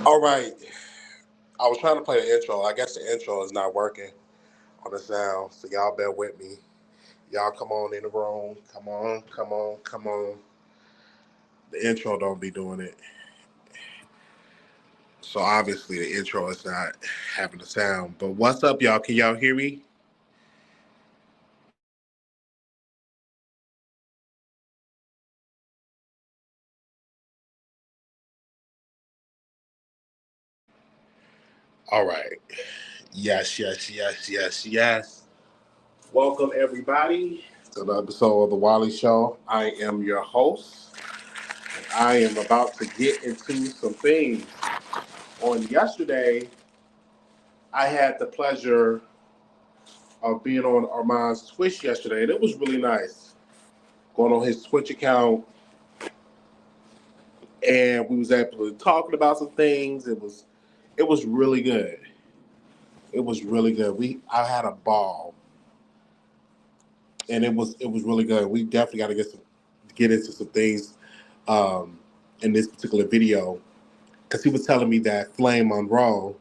All right. I was trying to play the intro. I guess the intro is not working on the sound, so y'all bear with me. Y'all come on in the room. Come on, come on, come on. The intro don't be doing it. So obviously the intro is not having the sound. But what's up, y'all? Can y'all hear me? All right. Yes, yes, yes, yes, yes. Welcome, everybody, to the episode of The Wiley Show. I am your host. I am about to get into some things. On yesterday, I had the pleasure of being on Armon's Twitch yesterday, and it was really nice. Going on his Twitch account, and we was able to talk about some things. It was really good. It was really good. I had a ball, and it was really good. We definitely got to get into some things um, in this particular video because he was telling me that Flame Monroe,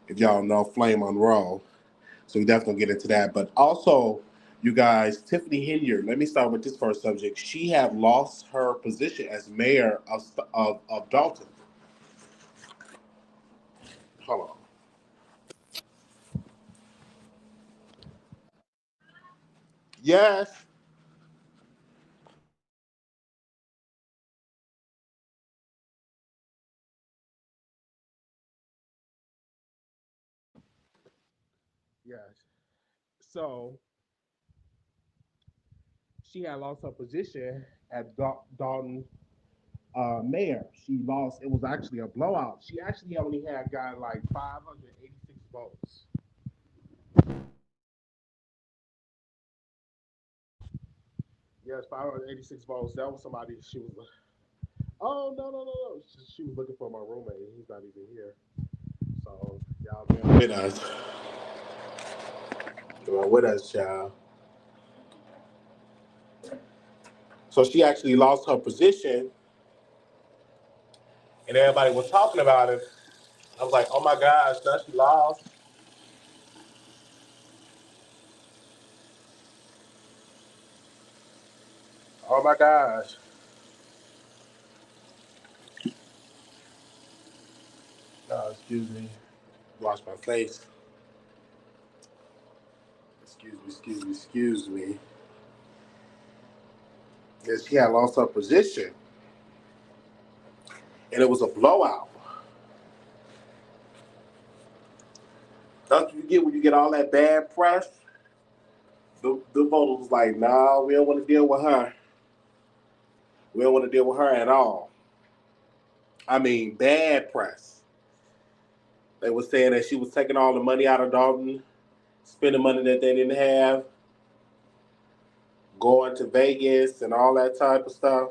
if y'all know Flame Monroe, so we definitely gonna get into that. But also, you guys, Tiffany Henyard. Let me start with this first subject. She had lost her position as mayor of Dalton. Hold on. Yes. Yes. So she had lost her position at Dalton mayor. She lost. It was actually a blowout. She actually only had got like 586 votes. Yes, 586 votes. That was somebody she was. Oh no! She was looking for my roommate. He's not even here. So y'all been with us. Y'all with us, child. So she actually lost her position, and everybody was talking about it. I was like, oh my gosh, now she lost. Oh my gosh. Excuse me. Wash my face. Excuse me. And she had lost her position, and it was a blowout. That's what you get when you get all that bad press. The voters was like, nah, we don't want to deal with her. We don't want to deal with her at all. I mean, bad press. They were saying that she was taking all the money out of Dalton, spending money that they didn't have, going to Vegas and all that type of stuff,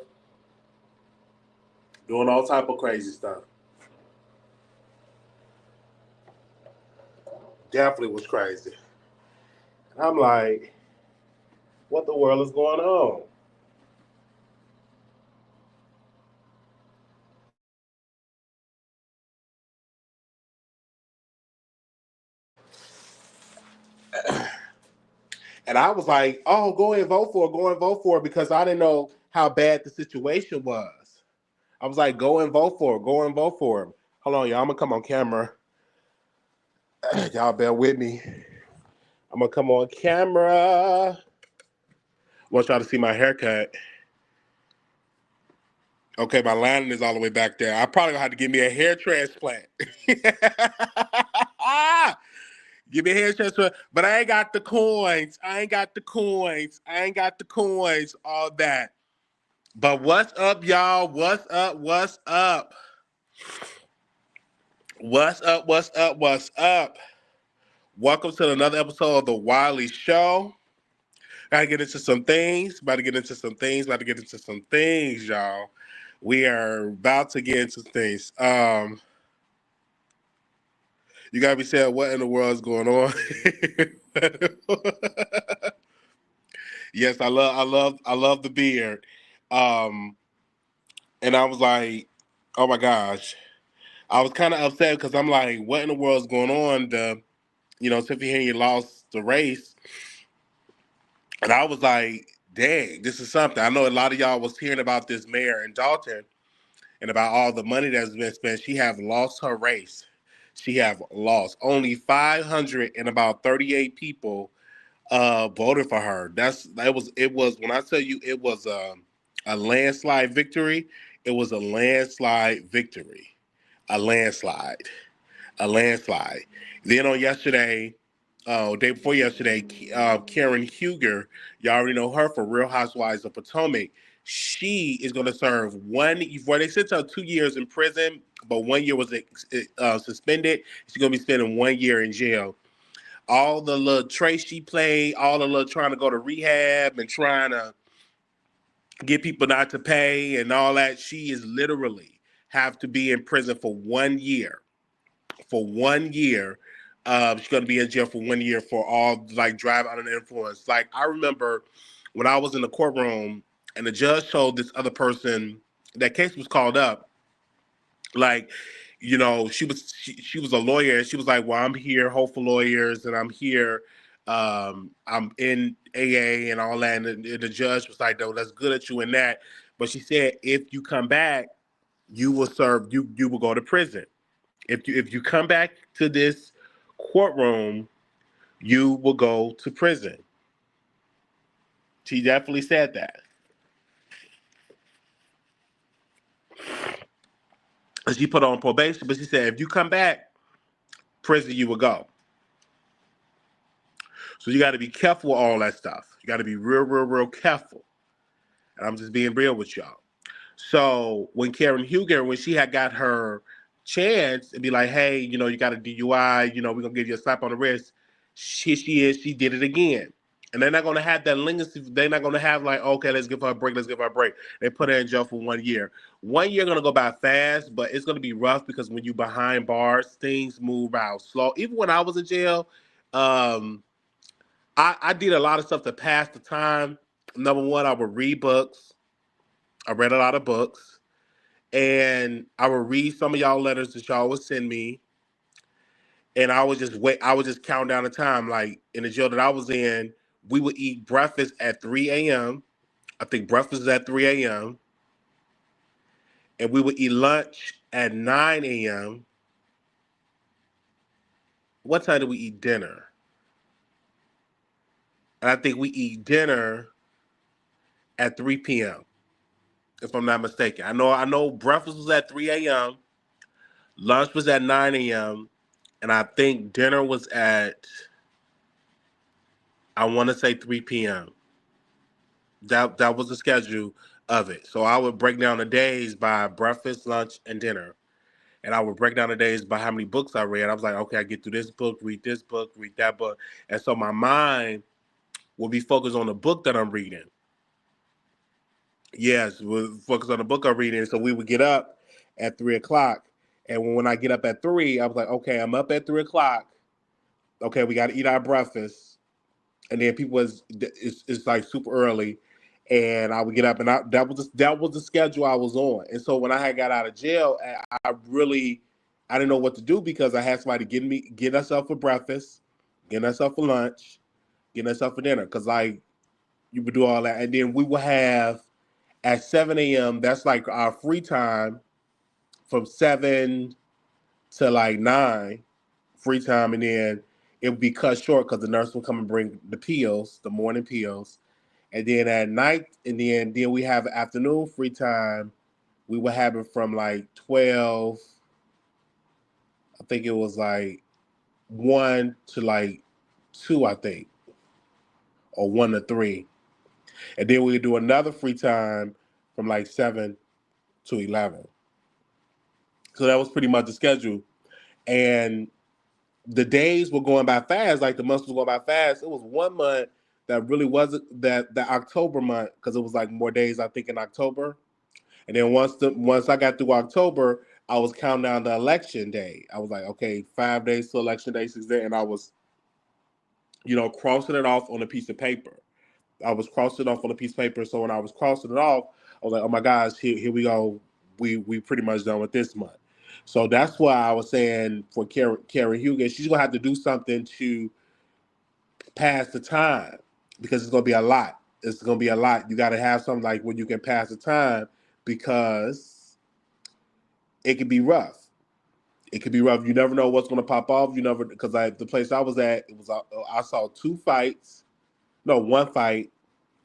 doing all type of crazy stuff. Definitely was crazy. And I'm like, what the world is going on? And I was like, oh, go and vote for it because I didn't know how bad the situation was. I was like, go and vote for it, go and vote for him. Hold on, y'all. I'm gonna come on camera. Y'all bear with me. I'm gonna come on camera. I want y'all to see my haircut. Okay, my lining is all the way back there. I probably gonna have to give me a hair transplant. Give me a hair transplant. But I ain't got the coins. All that. But what's up, y'all? What's up? What's up? What's up? What's up? What's up? Welcome to another episode of The Wiley Show. Gotta get into some things. Y'all. We are about to get into things. You gotta be saying what in the world is going on. Yes, I love the beard. And I was like, oh my gosh. I was kind of upset because I'm like, what in the world's going on? Tiffany Henyard lost the race, and I was like, dang, this is something. I know a lot of y'all was hearing about this mayor in Dalton and about all the money that's been spent. She have lost her race. She have lost. Only 500 and about 38 people voted for her. It was when I tell you it was a landslide victory. It was a landslide victory. A landslide. A landslide. Then on yesterday, day before yesterday, Karen Huger, y'all already know her for Real Housewives of Potomac. She is going to serve well, they sent her 2 years in prison, but 1 year was suspended. She's going to be spending 1 year in jail. All the little tricks she played, all the little trying to go to rehab and trying to get people not to pay and all that, she is literally have to be in prison for 1 year. For 1 year. She's going to be in jail for 1 year for all like drive under the influence. Like I remember when I was in the courtroom and the judge told this other person that case was called up, like she was a lawyer and she was like, well, I'm here Hope for Lawyers and I'm here, I'm in AA and all that, and the judge was like, no, that's good at you in that, but she said if you come back you will serve, you will go to prison. If you come back to this courtroom you will go to prison. She definitely said that. She put on probation, but she said if you come back, prison you will go. So you got to be careful with all that stuff. You got to be real, real, real careful. And I'm just being real with y'all. So when Karen Huger, when she had got her chance and be like, hey, you got a DUI, we're gonna give you a slap on the wrist. She did it again. And they're not gonna have that leniency. They're not gonna have like, okay, let's give her a break, let's give her a break. They put her in jail for 1 year. 1 year gonna go by fast, but it's gonna be rough because when you behind bars, things move out slow. Even when I was in jail, um, I did a lot of stuff to pass the time. Number one, I would read books. I read a lot of books. And I would read some of y'all letters that y'all would send me. And I would just wait, I would just count down the time. Like in the jail that I was in, we would eat breakfast at 3 a.m. I think breakfast is at 3 a.m. And we would eat lunch at 9 a.m. What time do we eat dinner? And I think we eat dinner at 3 p.m. if I'm not mistaken. I know breakfast was at 3 a.m., lunch was at 9 a.m., and I think dinner was at, I want to say 3 p.m. That was the schedule of it. So I would break down the days by breakfast, lunch, and dinner. And I would break down the days by how many books I read. I was like, okay, I get through this book, read that book. And so my mind will be focused on the book that I'm reading. Yes, we'll focus on the book I'm reading. So we would get up at 3 o'clock. And when I get up at 3, I was like, okay, I'm up at 3 o'clock. Okay, we got to eat our breakfast. And then people it's like super early, and I would get up, and that was the schedule I was on. And so when I had got out of jail, I didn't know what to do because I had somebody get herself for breakfast, get herself for lunch, get herself for dinner, because like you would do all that, and then we would have at 7 a.m. That's like our free time from 7 to like 9, free time, and then it would be cut short because the nurse would come and bring the pills, the morning pills, and then at night, and then we have afternoon free time. We would have it from like 12. I think it was like 1 to like 2, I think, or 1 to 3, and then we would do another free time from like 7 to 11. So that was pretty much the schedule, and the days were going by fast, like the months were going by fast. It was 1 month that really wasn't that October month, because it was like more days I think in October. And then once I got through October, I was counting down the election day. I was like, okay, 5 days to election day, 6 days, and I was, crossing it off on a piece of paper. I was crossing it off on a piece of paper. So when I was crossing it off, I was like, oh my gosh, here we go. We pretty much done with this month. So that's why I was saying for Karen Hugan, she's gonna have to do something to pass the time because it's gonna be a lot. It's gonna be a lot. You got to have something like when you can pass the time because it can be rough. It could be rough. You never know what's gonna pop off. You never because the place I was at, it was I saw two fights. No, one fight.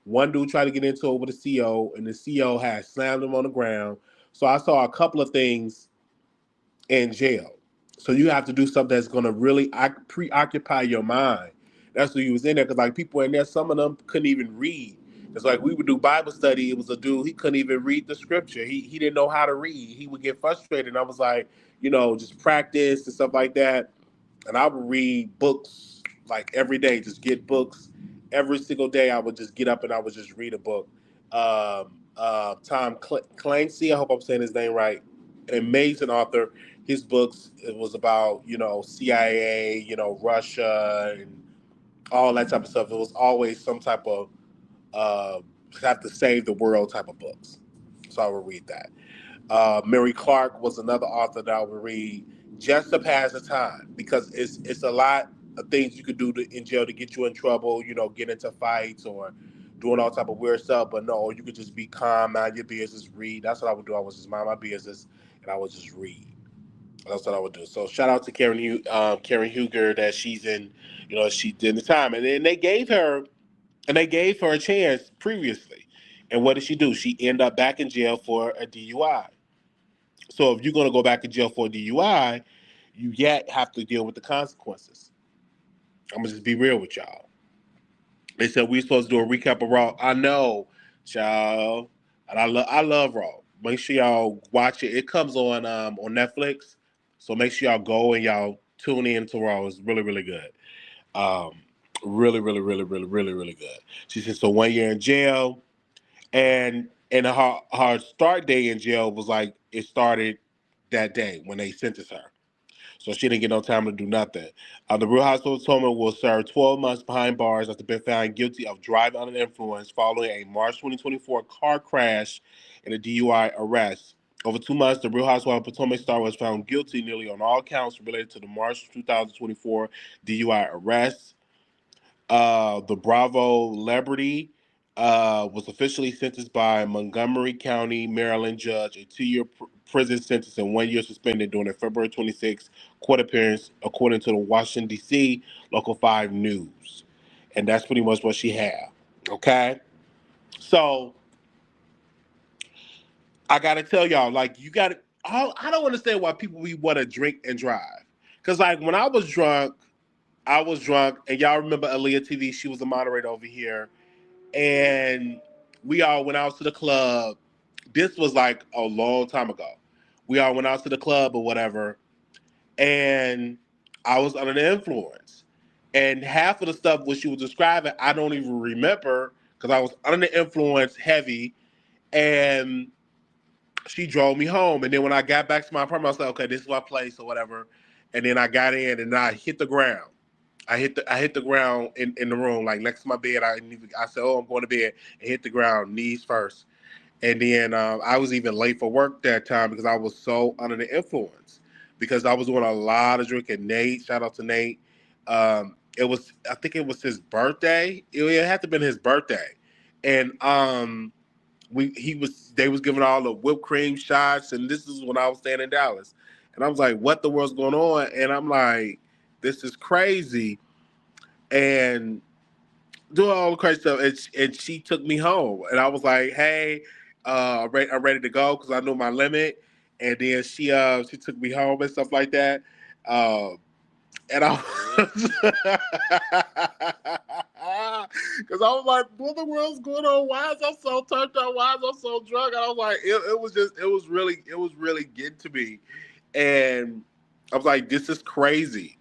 One dude tried to get into it with the CO, and the CO had slammed him on the ground. So I saw a couple of things in jail. So you have to do something that's going to really preoccupy your mind. That's what he was in there because like people in there, some of them couldn't even read. It's like we would do Bible study. It was a dude he couldn't even read the scripture. He didn't know how to read. He would get frustrated. And I was like, just practice and stuff like that. And I would read books like every day. Just get books every single day. I would just get up and I would just read a book. Tom Clancy, I hope I'm saying his name right. An amazing author. His books, it was about CIA, Russia, and all that type of stuff. It was always some type of have to save the world type of books. So I would read that. Mary Clark was another author that I would read just to pass the time because it's a lot of things you could do in jail to get you in trouble, get into fights or doing all type of weird stuff. But no, you could just be calm, mind your business, read. That's what I would do. I would just mind my business and I would just read. That's what I would do. So shout out to Karen Huger that she's in, she did the time, and then they gave her a chance previously. And what did she do? She ended up back in jail for a DUI. So if you're going to go back in jail for a DUI, you yet have to deal with the consequences. I'm going to just be real with y'all. They said we're supposed to do a recap of Raw. I know, child. And I love Raw. Make sure y'all watch it. It comes on Netflix. So make sure y'all go and y'all tune in to Raw. It's really, really good. Um, really, really, really, really, really, really good. She said, so 1 year in jail. And her start day in jail was like it started that day when they sentenced her. So she didn't get no time to do nothing. The Real Housewives of Potomac will serve 12 months behind bars after being found guilty of driving under the influence following a March 2024 car crash and a DUI arrest. Over 2 months, the Real Housewives of Potomac star was found guilty nearly on all counts related to the March 2024 DUI arrest. The Bravo Liberty was officially sentenced by Montgomery County, Maryland judge a 2 year prison sentence and 1 year suspended during a February 26th court appearance, according to the Washington, D.C. Local 5 News. And that's pretty much what she had. Okay? So, I got to tell y'all, like, you got to, I don't understand why people want to drink and drive. Because, like, when I was drunk, and y'all remember Aaliyah TV, she was a moderator over here, and we all went out to the club. This was like a long time ago. We all went out to the club or whatever, and I was under the influence. And half of the stuff what she was describing, I don't even remember because I was under the influence heavy, and she drove me home. And then when I got back to my apartment, I was like, okay, this is my place or whatever. And then I got in and I hit the ground. I hit the ground in the room, like next to my bed. I said, "Oh, I'm going to bed," and hit the ground, knees first. And then I was even late for work that time because I was so under the influence because I was doing a lot of drinking. Nate, shout out to Nate. I think it was his birthday. It had to have been his birthday, and they was giving all the whipped cream shots, and this is when I was staying in Dallas, and I was like, "What the world's going on?" And I'm like, "This is crazy." And doing all the crazy stuff, and she took me home, and I was like, "Hey, I'm ready to go," because I knew my limit. And then she took me home and stuff like that, and I because I was like, "What the world's going on? Why is I so turned up? Why is I so drunk?" And I was like, it was really getting to me, and I was like, "This is crazy."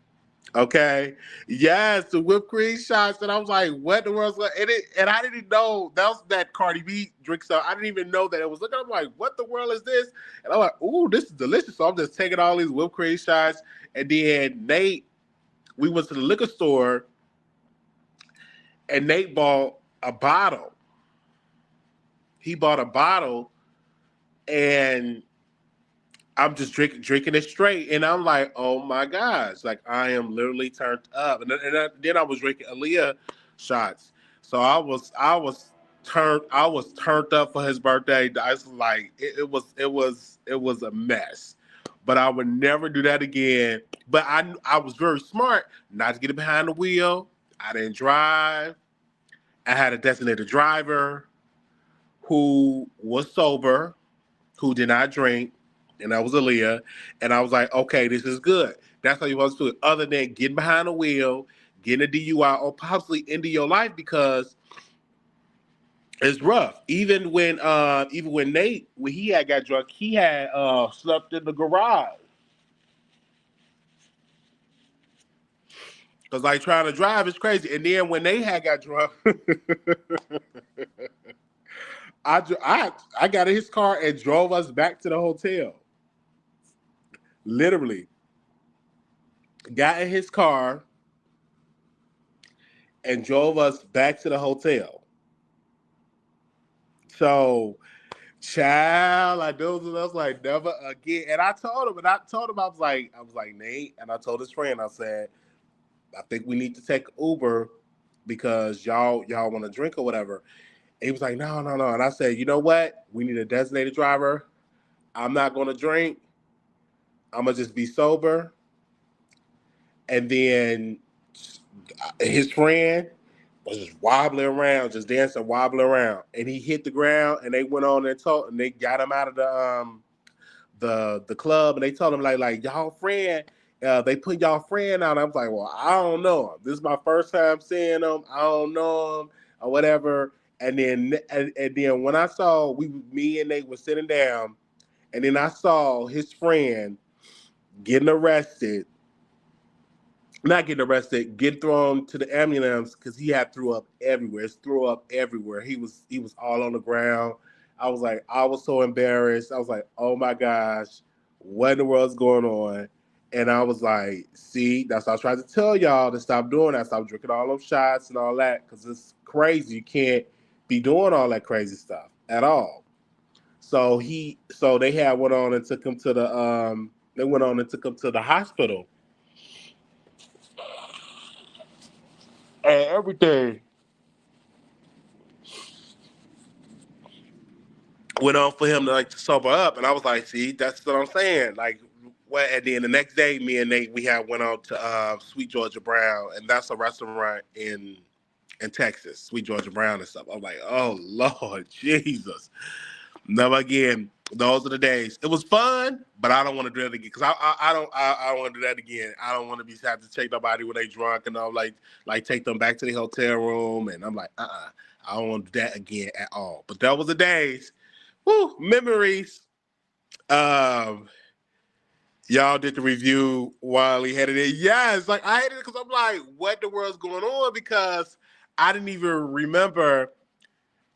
Okay. Yes, the whipped cream shots. And I was like, what the world's going on? And I didn't even know that was that Cardi B drink stuff. I didn't even know that it was looking. I'm like, what the world is this? And I'm like, ooh, this is delicious. So I'm just taking all these whipped cream shots. And then we went to the liquor store and Nate bought a bottle. He bought a bottle and I'm just drinking it straight, and I'm like, oh my gosh, like I am literally turned up, then I was drinking Aaliyah shots, so I was turned up for his birthday. I was like, it was a mess, but I would never do that again. But I was very smart not to get behind the wheel. I didn't drive. I had a designated driver who was sober, who did not drink, and that was Aaliyah. And I was like, okay, this is good. That's how you want to do it. Other than getting behind the wheel, getting a DUI, or possibly ending your life because it's rough. Even when Nate, when he had got drunk, he had slept in the garage. Cause like trying to drive is crazy. And then when they had got drunk, I got in his car and drove us back to the hotel. Literally, got in his car and drove us back to the hotel. So, child, I do. I was like, never again. And I was like, Nate, and I told his friend, I said, I think we need to take Uber because y'all want to drink or whatever. And he was like, no, no, no. And I said, you know what? We need a designated driver. I'm not going to drink. I'm gonna just be sober. And then his friend was just wobbling around, just dancing, wobbling around, and he hit the ground. And they went on and told, and they got him out of the club, and they told him like y'all friend, they put y'all friend out. I was like, well, I don't know him. This is my first time seeing him. I don't know him or whatever. And then when I saw me and Nate were sitting down, and then I saw his friend getting arrested, not getting arrested, get thrown to the ambulance because he had threw up everywhere. It's threw up everywhere. He was all on the ground. I was so embarrassed. I was like, oh my gosh, what in the world's going on? And I was like, see, that's what I was trying to tell y'all to stop doing that. Stop drinking all those shots and all that because it's crazy. You can't be doing all that crazy stuff at all. So they had went on and took him to the hospital and everything went on for him to like to sober up. And I was like, see, that's what I'm saying. Like, what? And then the next day, me and Nate, we had went out to Sweet Georgia Brown, and that's a restaurant in Texas, Sweet Georgia Brown and stuff. I'm like, oh Lord Jesus, never again. Those are the days. It was fun, but I don't want to do that again because I don't want to do that again. I don't want to be have to take nobody when they drunk and all like take them back to the hotel room, and I'm like, I don't want to do that again at all. But that was the days. Woo, memories. Um, y'all did the review while he had it in. Yes, like I hated it because I'm like, what the world's going on? Because I didn't even remember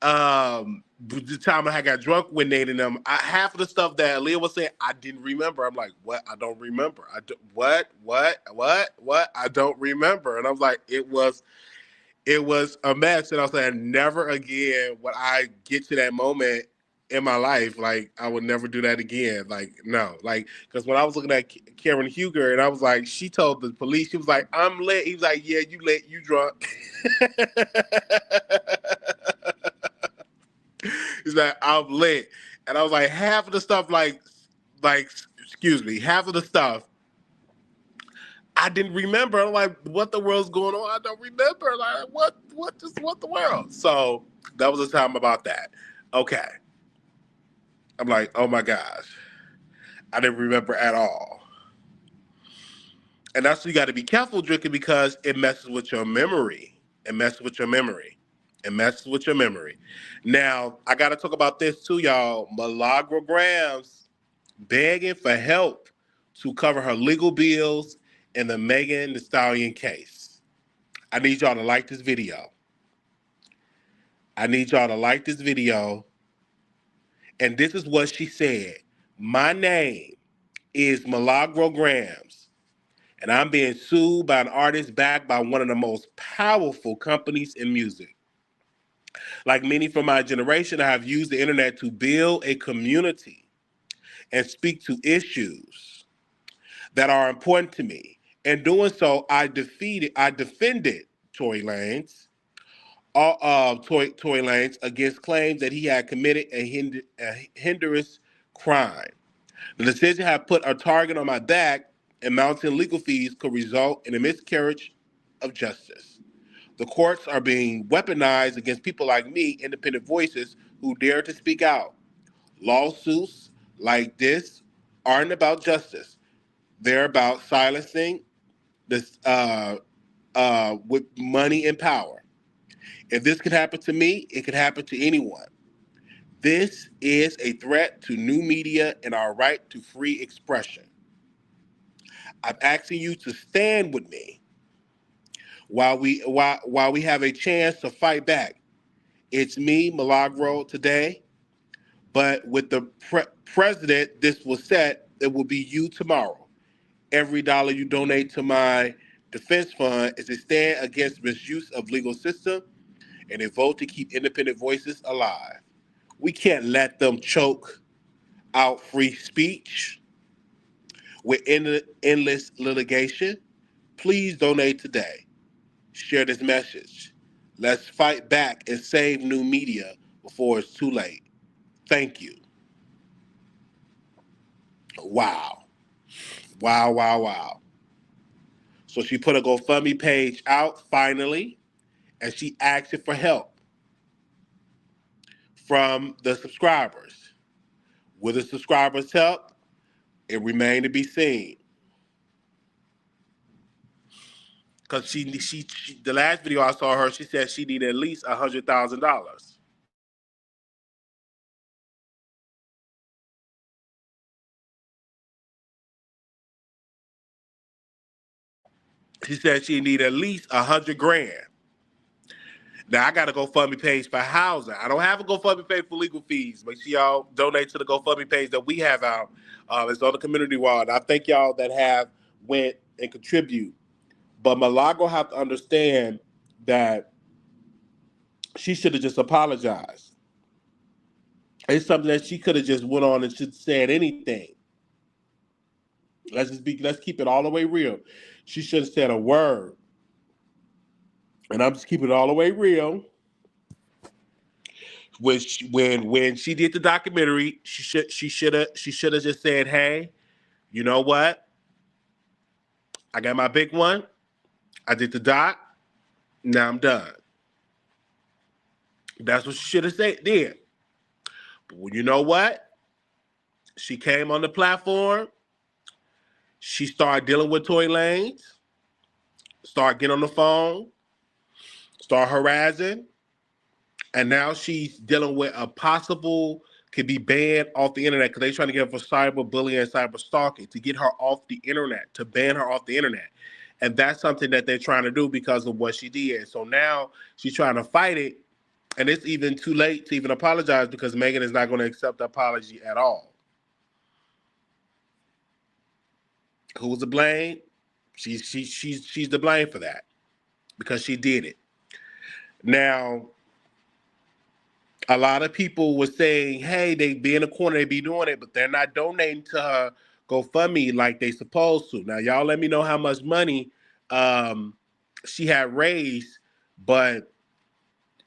the time I got drunk with Nate and them. Half of the stuff that Leah was saying, I didn't remember. I'm like, what? I don't remember. What? I don't remember. And I was like, it was a mess. And I was like, never again would I get to that moment in my life. Like, I would never do that again. Like, no. Like, because when I was looking at Karen Huger and I was like, she told the police, she was like, I'm lit. He was like, yeah, you lit, you drunk. He's like, I'm lit. And I was like, half of the stuff, excuse me, half of the stuff I didn't remember. I'm like, what the world's going on? I don't remember. Like, what the world? So that was a time about that. Okay. I'm like, oh my gosh. I didn't remember at all. And that's why you got to be careful drinking because it messes with your memory. It messes with your memory. It messes with your memory. Now, I got to talk about this too, y'all. Milagro Grams begging for help to cover her legal bills in the Megan Thee Stallion case. I need y'all to like this video. I need y'all to like this video. And this is what she said. My name is Milagro Grams, and I'm being sued by an artist backed by one of the most powerful companies in music. Like many from my generation, I have used the internet to build a community and speak to issues that are important to me. In doing so, I defended Tory Lanez, Tory Lanez against claims that he had committed a heinous crime. The decision had put a target on my back, and mounting legal fees could result in a miscarriage of justice. The courts are being weaponized against people like me, independent voices who dare to speak out. Lawsuits like this aren't about justice. They're about silencing this with money and power. If this could happen to me, it could happen to anyone. This is a threat to new media and our right to free expression. I'm asking you to stand with me while we have a chance to fight back. It's me, Milagro, today, but with the president, this was set. It will be you tomorrow. Every dollar you donate to my defense fund is a stand against misuse of legal system and a vote to keep independent voices alive. We can't let them choke out free speech with endless litigation. Please donate today. Share this message. Let's fight back and save new media before it's too late. Thank you. Wow. Wow, wow, wow. So she put a GoFundMe page out finally, and she asked for help from the subscribers. Will the subscribers help? It remained to be seen. Because she the last video I saw her, she said she needed at least $100,000. She said she needed at least 100 grand. Now I got a GoFundMe page for housing. I don't have a GoFundMe page for legal fees. Make sure y'all donate to the GoFundMe page that we have out. It's on the community wall. And I thank y'all that have went and contribute. But Malago have to understand that she should have just apologized. It's something that she could have just went on and should said anything. Let's keep it all the way real. She should have said a word. And I'm just keeping it all the way real. When she did the documentary, she should have just said, "Hey, you know what? I got my big one. I did the doc. Now I'm done." That's what she should have said then. But you know what? She came on the platform. She started dealing with Tory Lanez. Start getting on the phone. Start harassing. And now she's dealing with a possible could be banned off the internet because they're trying to get her for cyberbullying and cyber stalking to get her off the internet, to ban her off the internet. And that's something that they're trying to do because of what she did. So now she's trying to fight it. And it's even too late to even apologize because Megan is not going to accept the apology at all. Who's to blame? She's the blame for that because she did it. Now, a lot of people were saying, hey, they be in the corner, they be doing it, but they're not donating to her GoFundMe like they supposed to. Now, y'all let me know how much money she had raised, but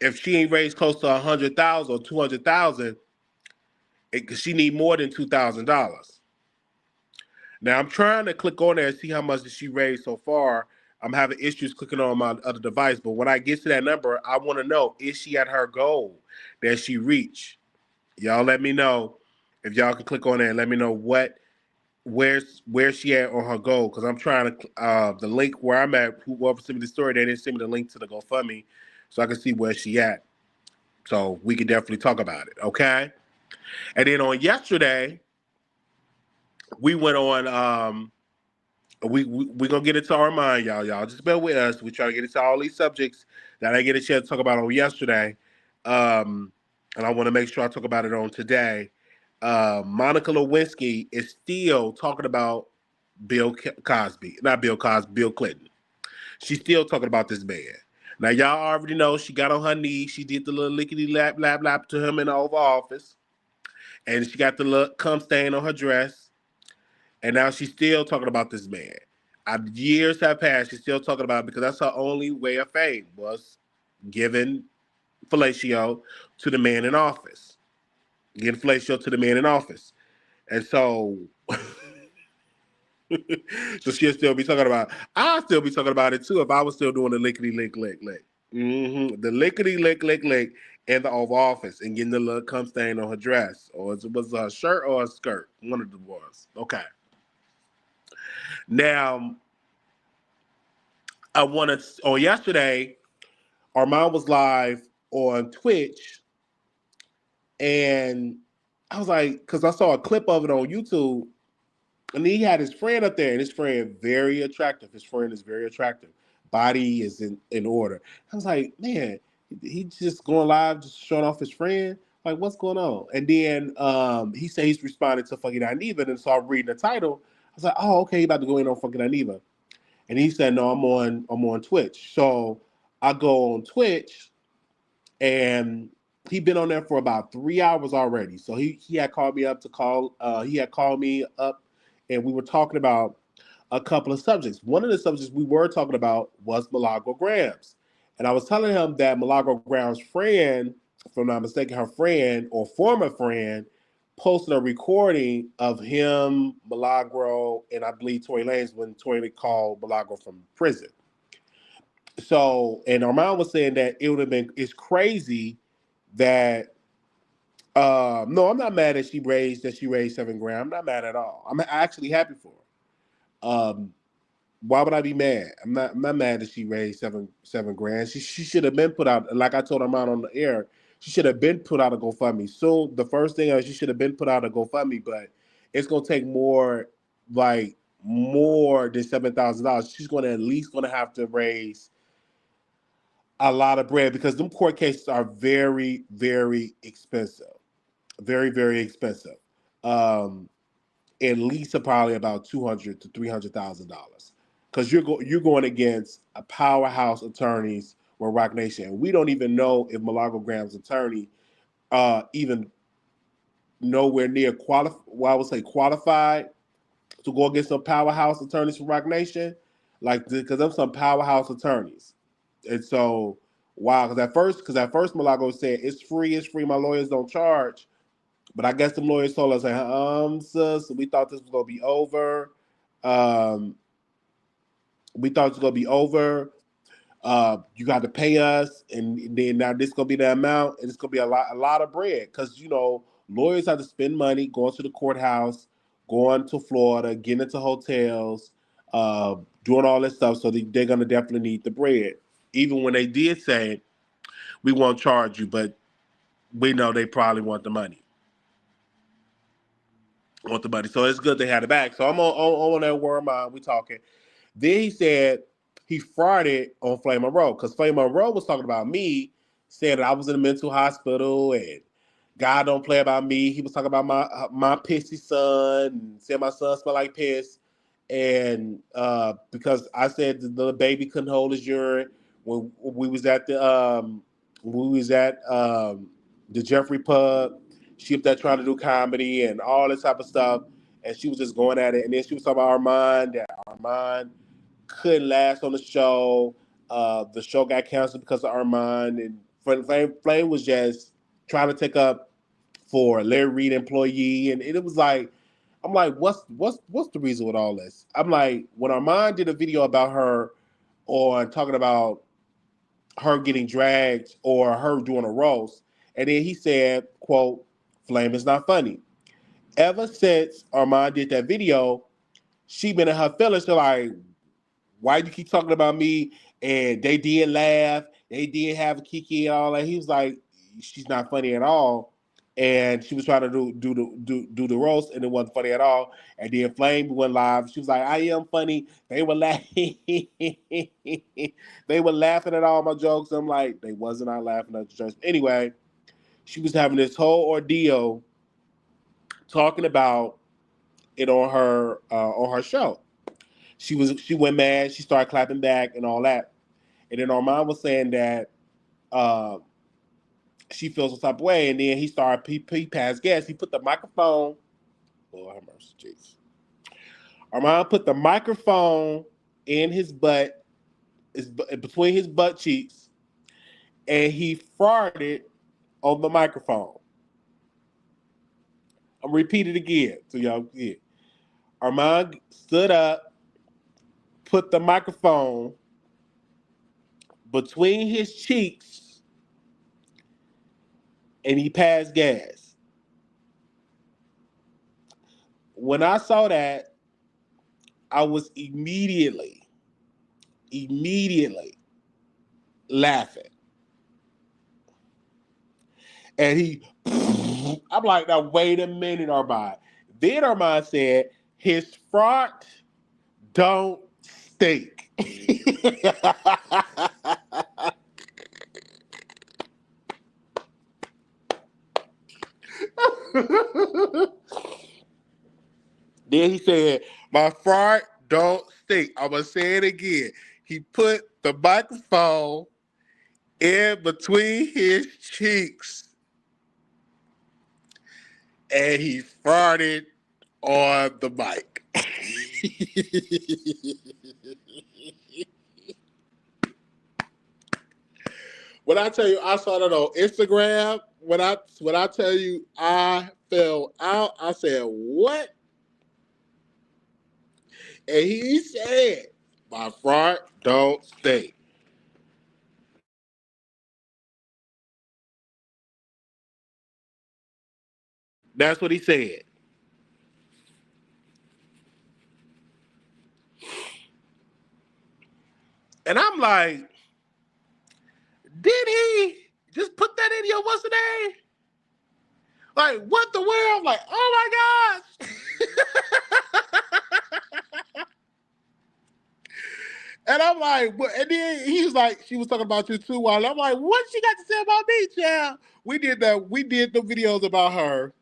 if she ain't raised close to 100,000 or 200,000, she need more than $2,000. Now, I'm trying to click on there and see how much did she raised so far. I'm having issues clicking on my other device, but when I get to that number, I want to know, is she at her goal that she reached? Y'all let me know if y'all can click on there and let me know where she at on her goal, because I'm trying to the link where I'm at. Whoever sent me the story, they didn't send me the link to the GoFundMe, so I can see where she at. So we can definitely talk about it, okay? And then on yesterday, we went on. We gonna get into our mind, y'all. Y'all just bear with us. We try to get into all these subjects that I get a chance to talk about on yesterday, and I want to make sure I talk about it on today. Monica Lewinsky is still talking about Bill Cosby, not Bill Cosby, Bill Clinton. She's still talking about this man. Now, y'all already know she got on her knees. She did the little lickety lap to him in the Oval Office. and she got the look cum stain on her dress, and now she's still talking about this man. Years have passed, she's still talking about it because that's her only way of fame was giving fellatio to the man in office, giving fellatio to the man in office, and so. So she'll still be talking about. I'll still be talking about it too if I was still doing the lickety lick lick lick. The lickety lick lick lick in the Oval Office and getting the little cum stain on her dress, or it was a shirt or a skirt. One of the was. Okay. Now I wanted on yesterday. Armon was live on Twitch, and I was like, because I saw a clip of it on YouTube. And he had his friend up there, and his friend very attractive. His friend is very attractive. Body is in order. I was like, man, he's just going live, just showing off his friend. Like, what's going on? And then he said he's responding to fucking Aniva, and so I'm reading the title. I was like, oh, okay, he about to go in on fucking Aniva. And he said, no, I'm on Twitch. So I go on Twitch, and he'd been on there for about 3 hours already. So he had called me up to call. He had called me up, and we were talking about a couple of subjects. One of the subjects we were talking about was Milagro Grams, and I was telling him that Milagro Grams' friend, if I'm not mistaken, her friend or former friend, posted a recording of him, Milagro, and I believe Tory Lanez when Tory called Milagro from prison. So, and Armand was saying that it would have been, it's crazy that, no, I'm not mad that she raised 7 grand. I'm not mad at all. I'm actually happy for her. Why would I be mad? I'm not mad that she raised seven grand. She should have been put out, like I told Armand on the air, she should have been put out a GoFundMe. So the first thing is she should have been put out a GoFundMe, but it's gonna take more, like more than $7,000. She's gonna at least gonna have to raise a lot of bread because them court cases are very, very expensive. Very, very expensive. Um, at least probably about $200,000 to $300,000 because you're going against a powerhouse attorneys with Rock Nation. And we don't even know if Milagro Graham's attorney even nowhere near qualified. Well, I would say qualified to go against some powerhouse attorneys from Rock Nation, like because I'm some powerhouse attorneys. And so, wow, because at first Milagro said it's free. My lawyers don't charge, but I guess the lawyers told us, sis, we thought this was gonna be over. Um, we thought it was gonna be over. You got to pay us, and then now this gonna be the amount, and it's gonna be a lot of bread, because lawyers have to spend money going to the courthouse, going to Florida, getting into hotels, doing all this stuff. So they're gonna definitely need the bread. Even when they did say we won't charge you, but we know they probably want the money. Want the money. So it's good they had it back. So I'm on that word mind. We talking. Then he said he farted on Flame Monroe because Flame Monroe was talking about me, saying that I was in a mental hospital and God don't play about me. He was talking about my pissy son and said my son smelled like piss. And because I said the baby couldn't hold his urine when we was at the Jeffrey Pub. She was there trying to do comedy and all this type of stuff, and she was just going at it. And then she was talking about Armand, that Armand couldn't last on the show. The show got canceled because of Armand, and Flame was just trying to take up for a Larry Reid employee, and it was like, I'm like, what's the reason with all this? I'm like, when Armand did a video about her, or talking about her getting dragged or her doing a roast, and then he said, "quote Flame is not funny." Ever since Armand did that video, she been in her feelings. So like, why do you keep talking about me? And they did laugh. They did have a kiki and all that. He was like, she's not funny at all. And she was trying to do the roast, and it wasn't funny at all. And then Flame went live. She was like, "I am funny." They were laughing. They were laughing at all my jokes. I'm like, they wasn't not laughing at the jokes. Anyway, she was having this whole ordeal talking about it on her show. She went mad. She started clapping back and all that. And then Armand was saying that uh, she feels some type of way, and then he passed gas. He put the microphone. Lord have mercy, jeez. Armon put the microphone in his butt, between his butt cheeks, and he farted on the microphone. I'm repeat it again so y'all get. Armon stood up, put the microphone between his cheeks, and he passed gas. When I saw that, I was immediately laughing. And I'm like, now wait a minute, Armand. Then Armand said, his fart don't stink. Then he said, my fart don't stink. I'm going to say it again. He put the microphone in between his cheeks and he farted on the mic. When I tell you I saw that on Instagram, when I tell you I fell out, I said, what? And he said, my fart don't stink. That's what he said. And I'm like, did he just put that in your what's the name? Like, what the world? Like, oh my gosh. And I'm like, and then he was like, she was talking about you too. While I'm like, what she got to say about me, child? We did that. We did the videos about her,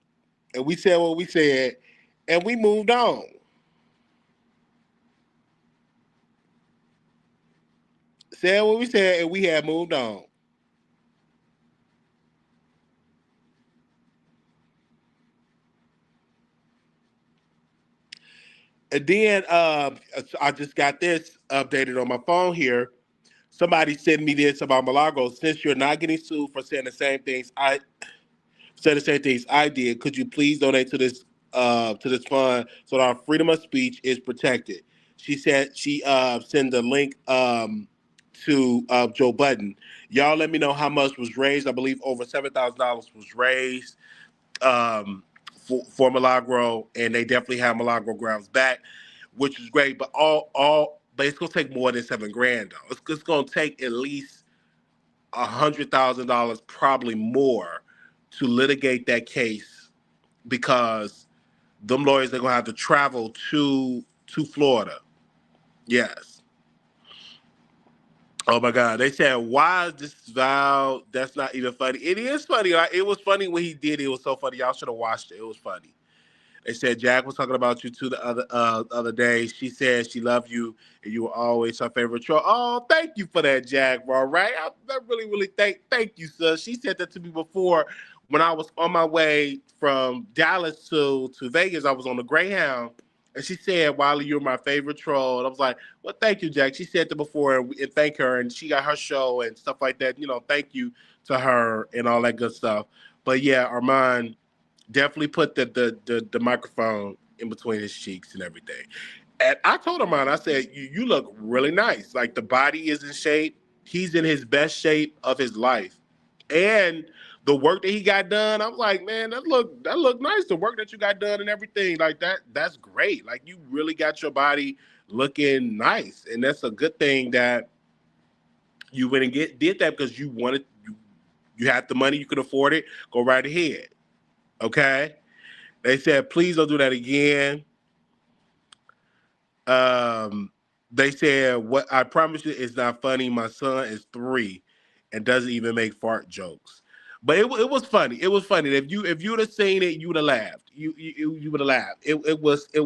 and we said what we said, and we moved on. Said what we said, and we had moved on. And then I just got this updated on my phone here. Somebody sent me this about Milagro. Since you're not getting sued for saying the same things I did, could you please donate to this fund so that our freedom of speech is protected? She said she sent the link to Joe Budden. Y'all let me know how much was raised. I believe over $7,000 was raised for Milagro, and they definitely have Milagro grounds back, which is great. But but it's gonna take more than 7 grand though. It's gonna take at least $100,000, probably more, to litigate that case because them lawyers are gonna have to travel to Florida. Yes. Oh my God. They said, why is this Val? That's not even funny. It is funny. It was funny when he did it. It was so funny. Y'all should have watched it. It was funny. They said Jack was talking about you too the other day. She said she loved you and you were always her favorite troll. Oh, thank you for that, Jack. All right, I really thank you, sir. She said that to me before when I was on my way from Dallas to Vegas. I was on the Greyhound, and she said, "Wiley, you're my favorite troll." And I was like, "Well, thank you, Jack." She said that before, and thank her, and she got her show and stuff like that. Thank you to her and all that good stuff. But yeah, Armand definitely put the microphone in between his cheeks and everything. And I told him, I said, you look really nice. Like the body is in shape. He's in his best shape of his life. And the work that he got done, I'm like, man, that look nice. The work that you got done and everything, like that's great. Like you really got your body looking nice. And that's a good thing that you went and did that because you had the money, you could afford it, go right ahead. Okay. They said, please don't do that again. Um, they said, what I promise you is not funny. My son is 3 and doesn't even make fart jokes. But it was funny. It was funny. If you would have seen it, you would have laughed. You would have laughed. It was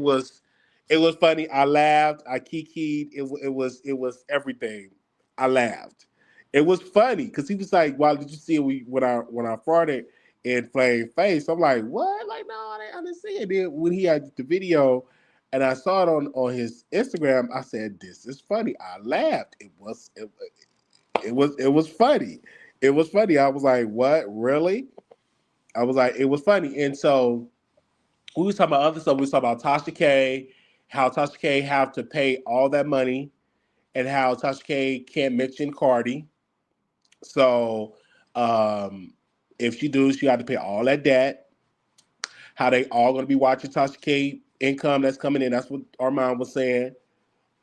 funny. I laughed. I kikied. It was everything. I laughed. It was funny because he was like, "Why did you see it when I farted in Flame Face?" I'm like, "What?" Like, no, I didn't see it. Then when he had the video, and I saw it on his Instagram, I said, "This is funny." I laughed. It was funny. It was funny. I was like, "What? Really?" I was like, "It was funny." And so we was talking about other stuff. We was talking about Tasha K, how Tasha K have to pay all that money, and how Tasha K can't mention Cardi. So if she do, she got to pay all that debt. How they all going to be watching Tasha K income that's coming in. That's what Armon was saying.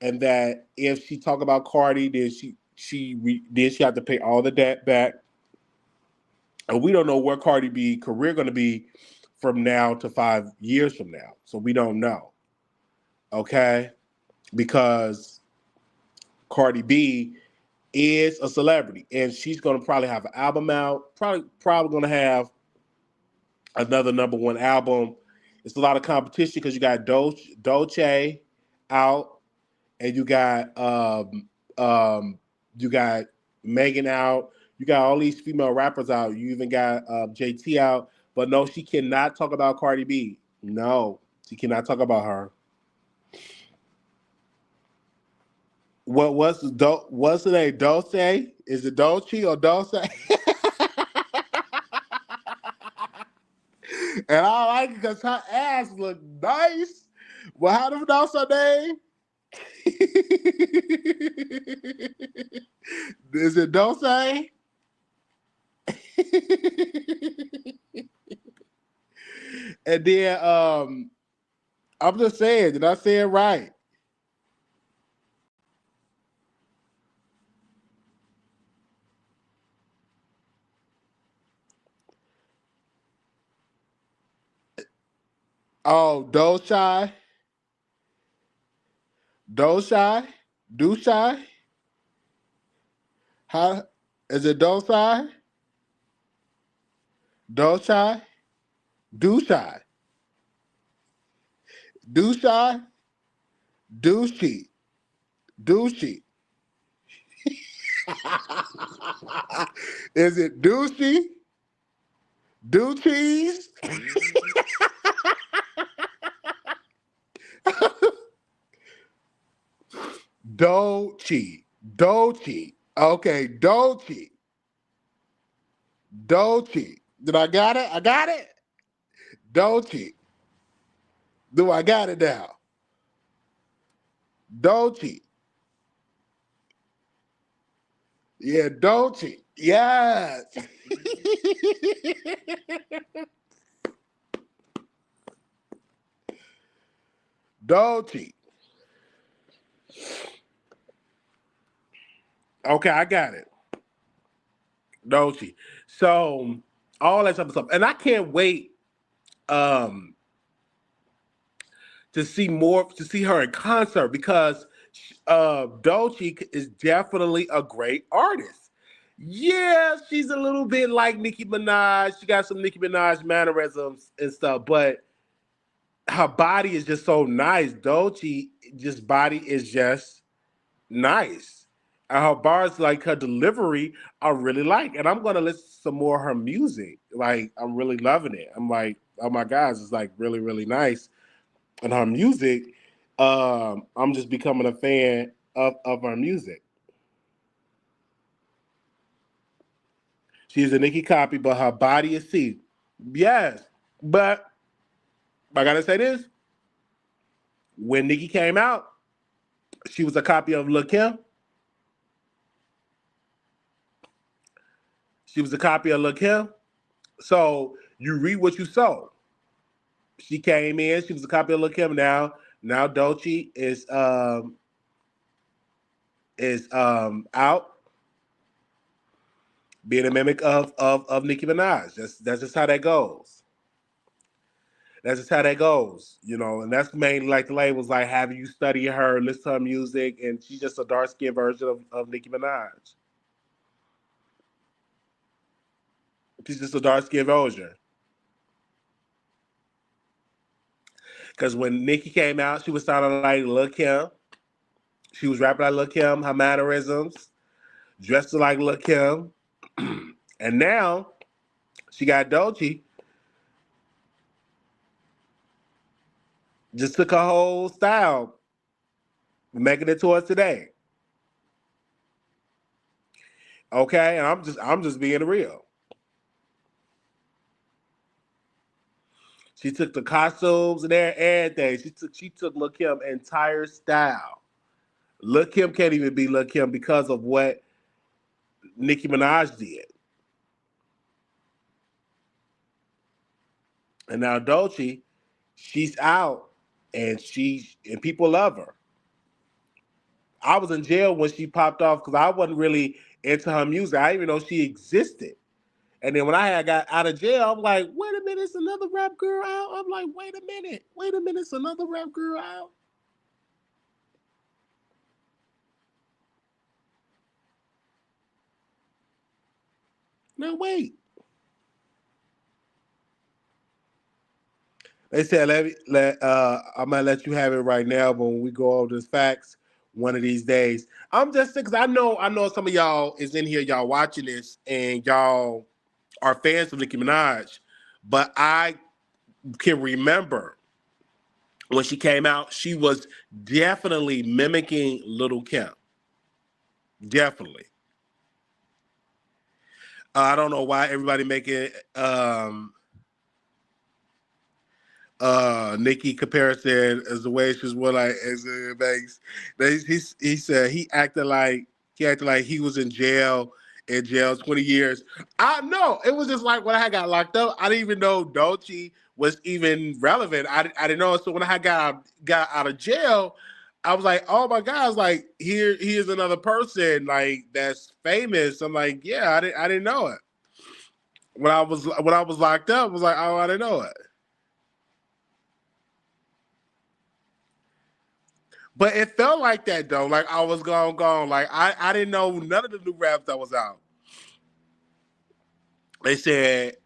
And that if she talk about Cardi, then she have to pay all the debt back. And we don't know where Cardi B career going to be from now to 5 years from now. So we don't know. Okay, because Cardi B is a celebrity, and she's going to probably have an album out. Probably going to have another number one album. It's a lot of competition because you got Dolce out, and you got Megan out. You got all these female rappers out. You even got JT out. But no, she cannot talk about Cardi B. No, she cannot talk about her. What's the name? Dolce? Is it Dolce or Dolce? And I like it because her ass look nice. Well, how do you pronounce her name? Is it Dolce? And then I'm just saying, did I say it right? Oh, Dolce, Dolce, Dolce. How is it Dolce? Dolce, Dolce, Dolce, Douchey, Douchey. Is it Douchey? Douchies? Dolce. Dolce. Okay, Dolce. Dolce. Did I got it? I got it? Dolce. Do I got it now? Dolce. Yeah, Dolce. Yes. Dolce. Okay, I got it. Dolce. So all that type of stuff. And I can't wait um to see her in concert because Dolce is definitely a great artist. Yeah, she's a little bit like Nicki Minaj. She got some Nicki Minaj mannerisms and stuff, but her body is just so nice. Dolce just body is just nice. And her bars, like her delivery, I really like. And I'm gonna listen to some more of her music. Like I'm really loving it. I'm like, oh my gosh, it's like really, really nice. And her music, I'm just becoming a fan of her music. She's a Nicki copy, but her body is C. Yes, but I gotta say this: when Nicki came out, she was a copy of Lil Kim. She was a copy of Lil Kim. So you read what you saw. She came in. She was a copy of Lil Kim. Now Dolce is out being a mimic of Nicki Minaj. That's just how that goes. That's just how that goes, and that's mainly like the labels like having you study her, listen to her music, and she's just a dark skinned version of Nicki Minaj. She's just a dark skinned version. Because when Nicki came out, she was sounding like Lil Kim. She was rapping like Lil Kim, her mannerisms. dressed like Lil' Kim, and now she got Dolce. Just took her whole style, making it towards today. Okay, and I'm just being real. She took the costumes and everything. She took Lil' Kim entire style. Lil' Kim can't even be Lil' Kim because of what Nicki Minaj did. And now Dolce, she's out and people love her. I was in jail when she popped off because I wasn't really into her music. I didn't even know she existed. And then when I had got out of jail, I'm like, wait a minute, it's another rap girl out. I'm like, wait a minute, it's another rap girl out. Now wait. They said I'm gonna let you have it right now, but when we go over this facts one of these days, I'm just because I know some of y'all is in here, y'all watching this, and y'all are fans of Nicki Minaj, but I can remember when she came out, she was definitely mimicking Little Kim. Definitely. I don't know why everybody making Nikki comparison as the way she was more like as Banks. He said he acted like he was in jail 20 years. I know it was just like when I got locked up, I didn't even know Dolce was even relevant. I didn't know. So when I got out of jail, I was like, oh my God, I was like, here's another person like that's famous. I'm like, yeah, I didn't know it. When I was locked up, I was like, oh, I didn't know it. But it felt like that though. Like I was gone. Like I didn't know none of the new raps that was out. They said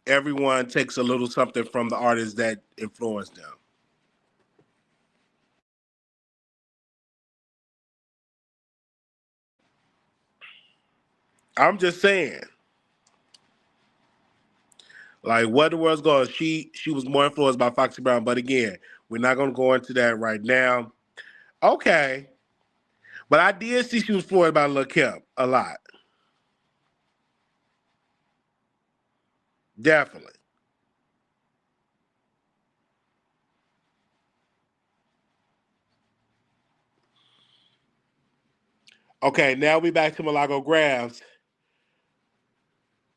everyone takes a little something from the artists that influenced them. I'm just saying, like what the world's going. She was more influenced by Foxy Brown, but again, we're not gonna go into that right now. Okay, but I did see she was influenced by Lil' Kim a lot, definitely. Okay, now we back to Malago Grams.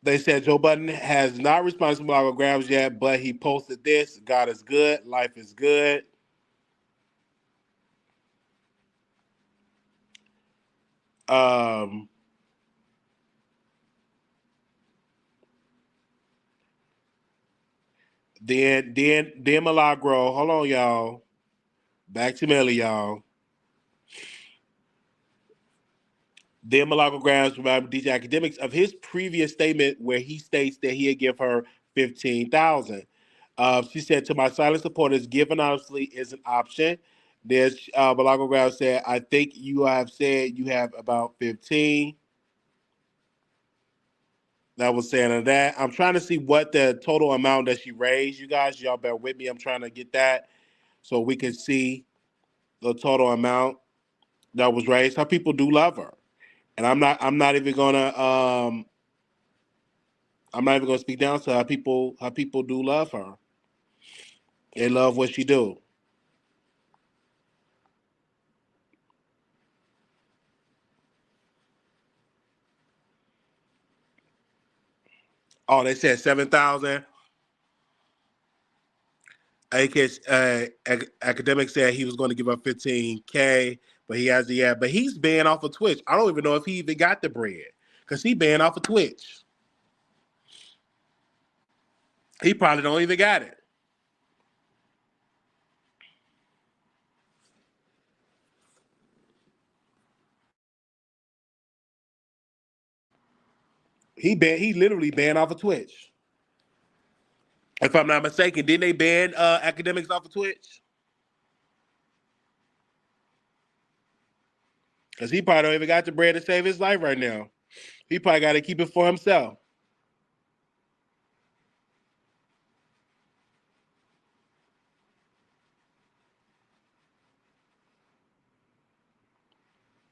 They said Joe Budden has not responded to Malago Grams yet, but he posted this: "God is good, life is good." Um, then Milagro. Hold on, y'all. Back to Millie, y'all. Then Milagro Grams reminded DJ Academics of his previous statement where he states that he'd give her 15,000. She said, "To my silent supporters, giving honestly is an option." There's Milagro Grams said, "I think you have said you have about 15." That was saying of that. I'm trying to see what the total amount that she raised. You guys, y'all bear with me. I'm trying to get that so we can see the total amount that was raised. Some people do love her, and I'm not even gonna I'm not even gonna speak down to her. How people do love her. They love what she do. Oh, they said 7,000. Academic said he was going to give up 15K, but he has the yeah. But he's banned off of Twitch. I don't even know if he even got the bread because he banned off of Twitch. He probably don't even got it. He literally banned off of Twitch. If I'm not mistaken, didn't they ban academics off of Twitch? Because he probably don't even got the bread to save his life right now. He probably got to keep it for himself.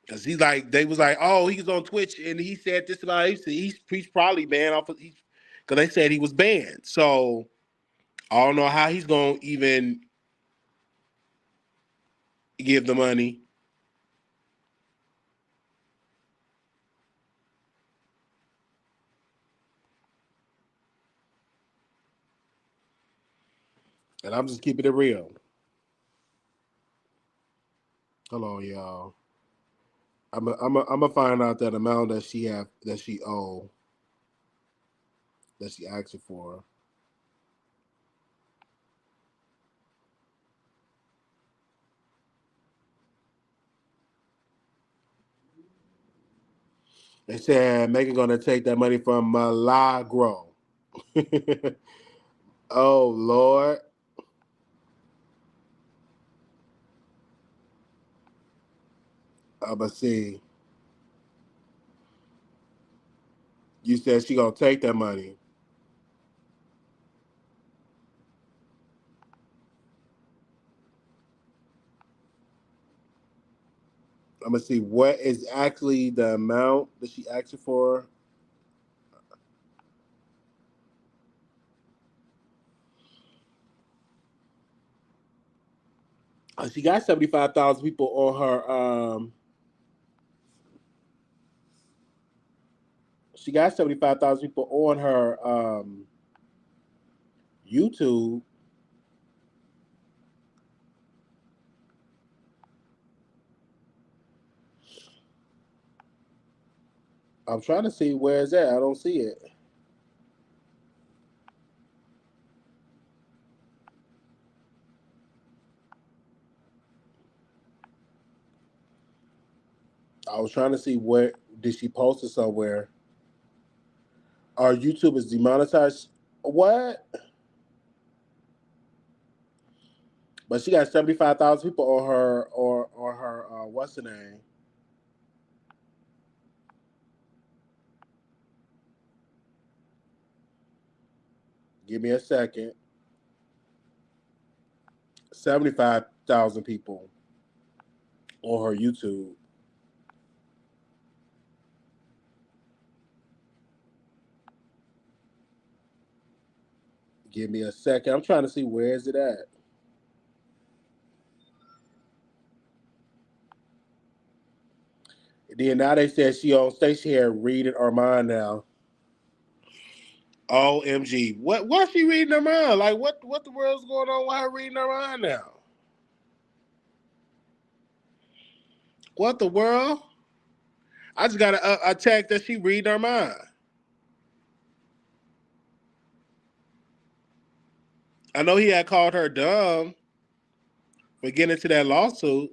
Cause he's like, they was like, oh, he's on Twitch and he said this about he's probably banned off of, because they said he was banned. So I don't know how he's gonna even give the money. And I'm just keeping it real. Hello, y'all. I'm gonna find out that amount that she owe, that she asked for. They said Megan gonna take that money from Milagro. Oh Lord. I'ma see. You said she gonna take that money. I'm gonna see what is actually the amount that she asked for. She got 75,000 people on her. She got 75,000 people on her YouTube. I'm trying to see where it's at. I don't see it. I was trying to see where did she post it somewhere. Our YouTube is demonetized. What? But she got 75,000 people on her or her what's the name? Give me a second. 75,000 people on her YouTube. Give me a second. I'm trying to see where is it at. Then now they said she on station here reading Armon now. OMG. What's she reading Armon? Like what the world's going on with her reading Armon now? What the world? I just got a text that she reading Armon. I know he had called her dumb for getting into that lawsuit.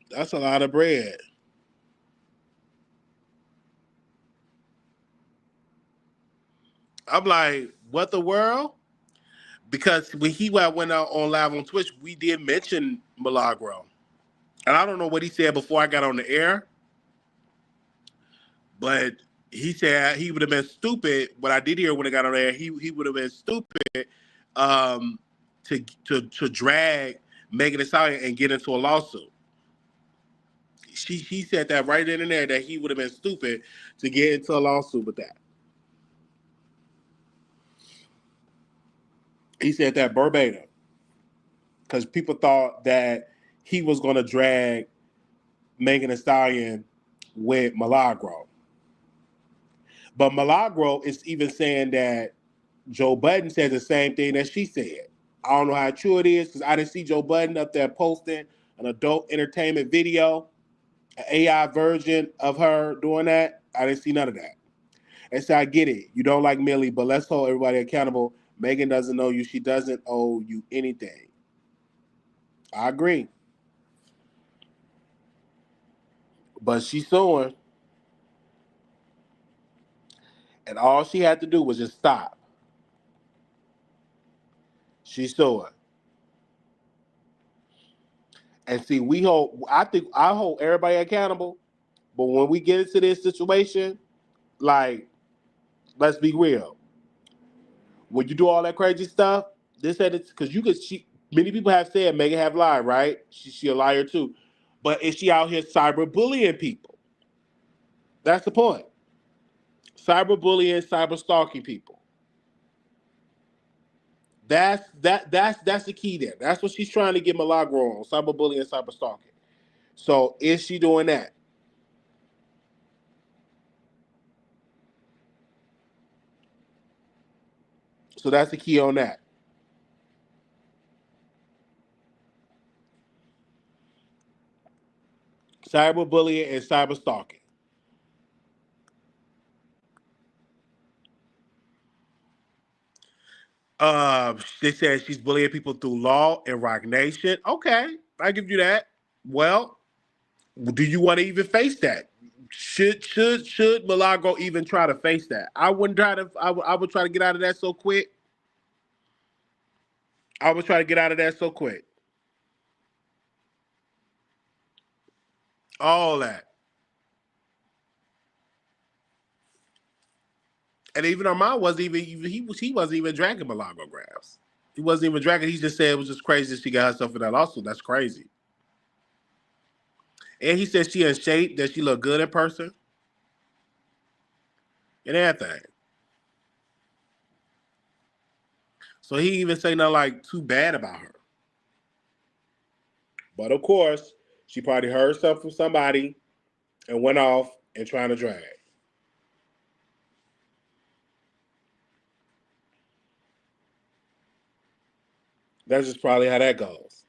That's a lot of bread. I'm like, what the world? Because when he went out on live on Twitch, we did mention Milagro. And I don't know what he said before I got on the air, but he said he would have been stupid. What I did hear when I got on there, he would have been stupid um, to drag Megan Thee Stallion and get into a lawsuit. He said that right in there that he would have been stupid to get into a lawsuit with that. He said that verbatim because people thought that he was going to drag Megan Thee Stallion with Milagro. But Milagro is even saying that Joe Budden said the same thing that she said. I don't know how true it is because I didn't see Joe Budden up there posting an adult entertainment video, an AI version of her doing that. I didn't see none of that. And so I get it. You don't like Millie, but let's hold everybody accountable. Megan doesn't owe you. She doesn't owe you anything. I agree. But she's suing. And all she had to do was just stop. She's suing. And see, I think I hold everybody accountable. But when we get into this situation, like, let's be real. When you do all that crazy stuff, this had it because many people have said Megan have lied, right? She a liar too. But is she out here cyberbullying people? That's the point. Cyberbullying, cyber stalking people. That's the key there. That's what she's trying to get Milagro on, cyberbullying and cyber stalking. So is she doing that? So that's the key on that. Cyberbullying and cyber stalking. They said she's bullying people through law and Rock Nation. Okay, I give you that. Well, do you want to even face that? Should Milagro even try to face that? I wouldn't try to. I would try to get out of that so quick. I would try to get out of that so quick. All that, and even Armand wasn't even he wasn't even dragging Milagro graphs. He wasn't even dragging. He just said it was just crazy that she got herself in that lawsuit. That's crazy. And he said she in shape, that she look good in person, and everything. So he even say nothing like too bad about her. But of course, she probably heard stuff from somebody and went off and trying to drag. That's just probably how that goes.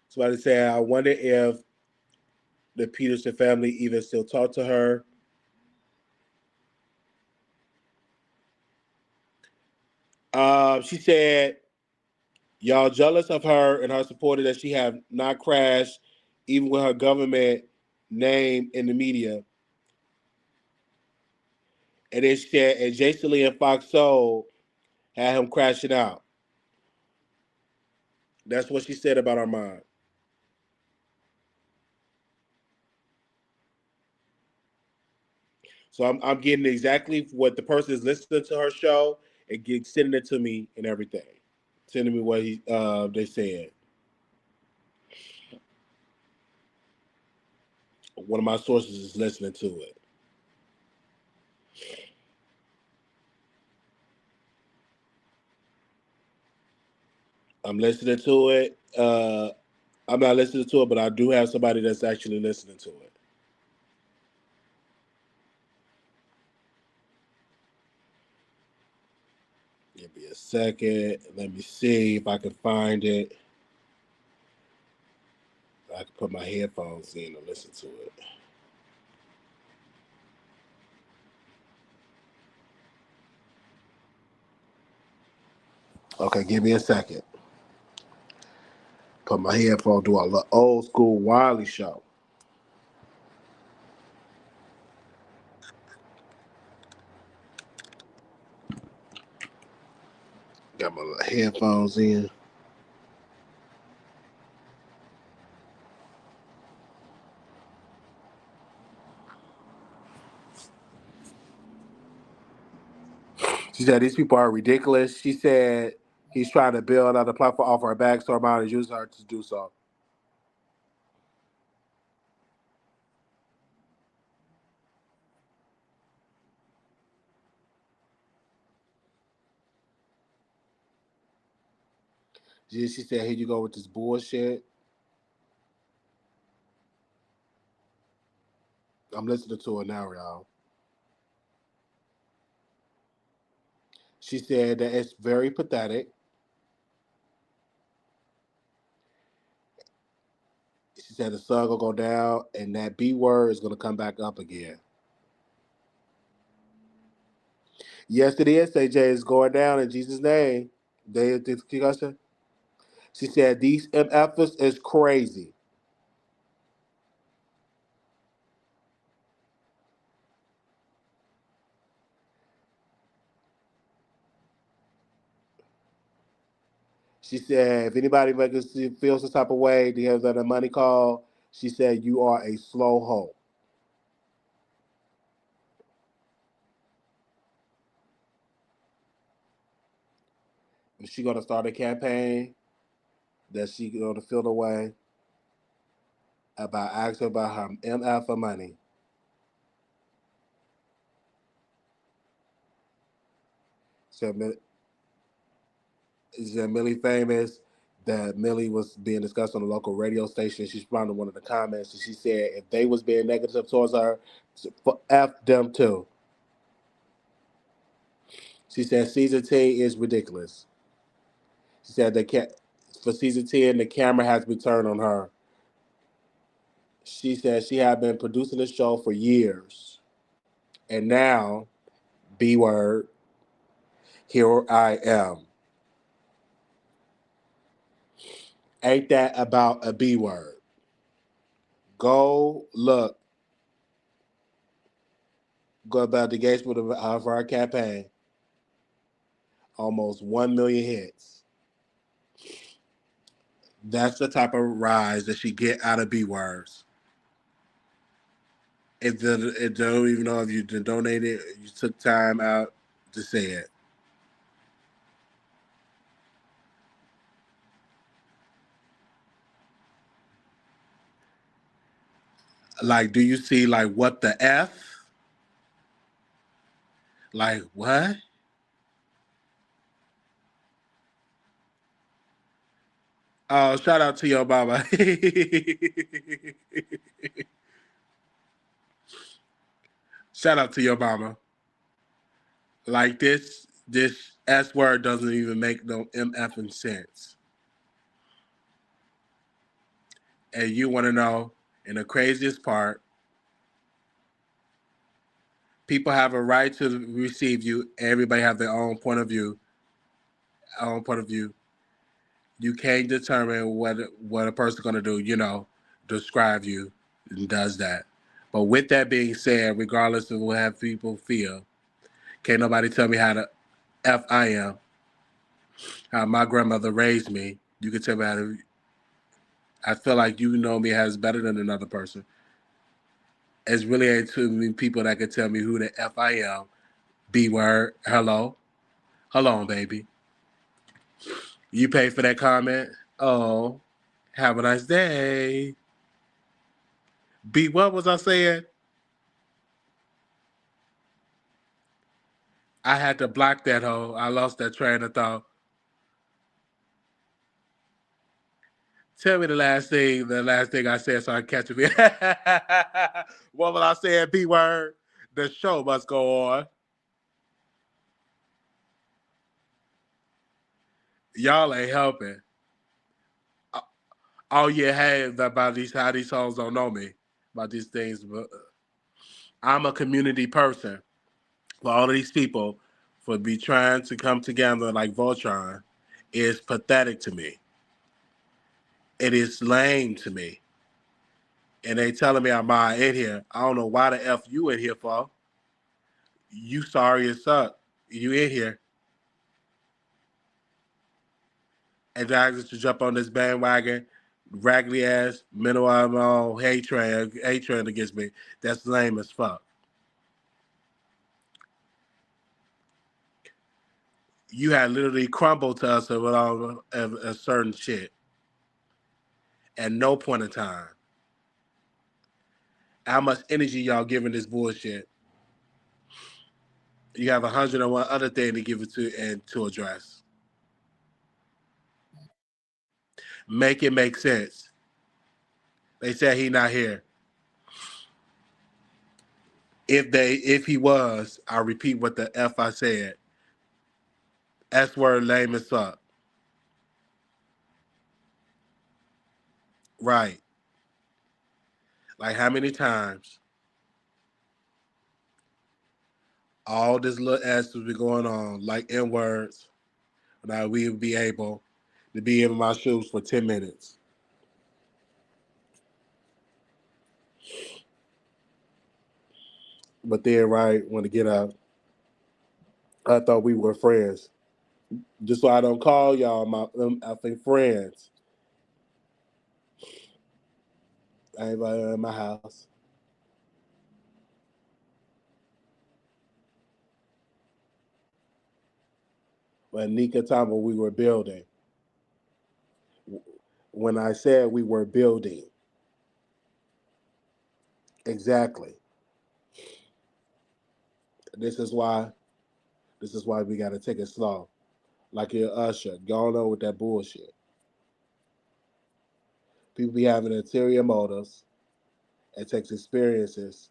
Somebody said, I wonder if the Peterson family even still talk to her. She said, y'all jealous of her and her supporters that she have not crashed, even with her government name in the media. And then she said, and Jason Lee and Fox Soul had him crashing out. That's what she said about Armand. So I'm getting exactly what the person is listening to her show and sending it to me and everything. Sending me what they said. One of my sources is listening to it. I'm listening to it. I'm not listening to it, but I do have somebody that's actually listening to it. Give me a second. Let me see if I can find it. I can put my headphones in and listen to it. Okay, give me a second. Put my headphone, do a old school Wiley show. Got my headphones in. She said these people are ridiculous. She said he's trying to build out a platform off her back, so Armand is using her to do so. She said, here you go with this bullshit. I'm listening to her now, y'all. She said that it's very pathetic. She said the sun gonna go down and that B word is gonna come back up again. Yes, it is. AJ is going down in Jesus' name. They discussion. She said these MFs is crazy. She said, if anybody makes us feel some type of way, to have that money call, she said, you are a slow hoe. She gonna start a campaign that she gonna feel the way about asking about her MF for money. So is that Millie famous? That Millie was being discussed on a local radio station. She responded to one of the comments, and she said if they was being negative towards her, F them too. She said season 10 is ridiculous. She said for season 10, the camera has been turned on her. She said she had been producing the show for years. And now, B word, here I am. Ain't that about a B word? Go look. Go about the engagement of our campaign. Almost 1 million hits. That's the type of rise that she get out of B words. It don't even know if you donated, you took time out to say it. Like, do you see like what the F? Like what? Oh, shout out to your mama. Shout out to your mama. Like this S word doesn't even make no MFing sense. And you want to know, and the craziest part, people have a right to receive you. Everybody have their own point of view. Own point of view. You can't determine what a person's gonna do. Describe you and does that. But with that being said, regardless of what have people feel, can't nobody tell me how to F I am. How my grandmother raised me. You can tell me how to. I feel like you know me as better than another person. It's really ain't too many people that can tell me who the F I am. B word. Hello. Hold on, baby. You paid for that comment? Oh, have a nice day. B, what was I saying? I had to block that hoe. I lost that train of thought. Tell me the last thing I said so I can catch it. What was I saying? B word. The show must go on. Y'all ain't helping. Oh yeah, hey, about these how these songs don't know me about these things, but I'm a community person. For all of these people, for be trying to come together like Voltron, is pathetic to me. It is lame to me. And they telling me I'm not in here. I don't know why the F you in here for. You sorry as suck. You in here. And I just to jump on this bandwagon, raggedy ass, mental hatred against me. That's lame as fuck. You had literally crumbled to us with all a certain shit at no point in time. How much energy y'all giving this bullshit? You have 101 other thing to give it to and to address. Make it make sense. They said he not here. If he was, I repeat what the F I said. S word lame as fuck. Right. Like how many times all this little S would be going on, like N words, that we would be able to be in my shoes for 10 minutes. But then, right, when to get out, I thought we were friends. Just so I don't call y'all my effing friends. Anybody in my house. When Nika time when we were building. When I said we were building. Exactly. This is why we gotta take it slow. Like your Usher. Go on with that bullshit. People be having ulterior motives. It takes experiences.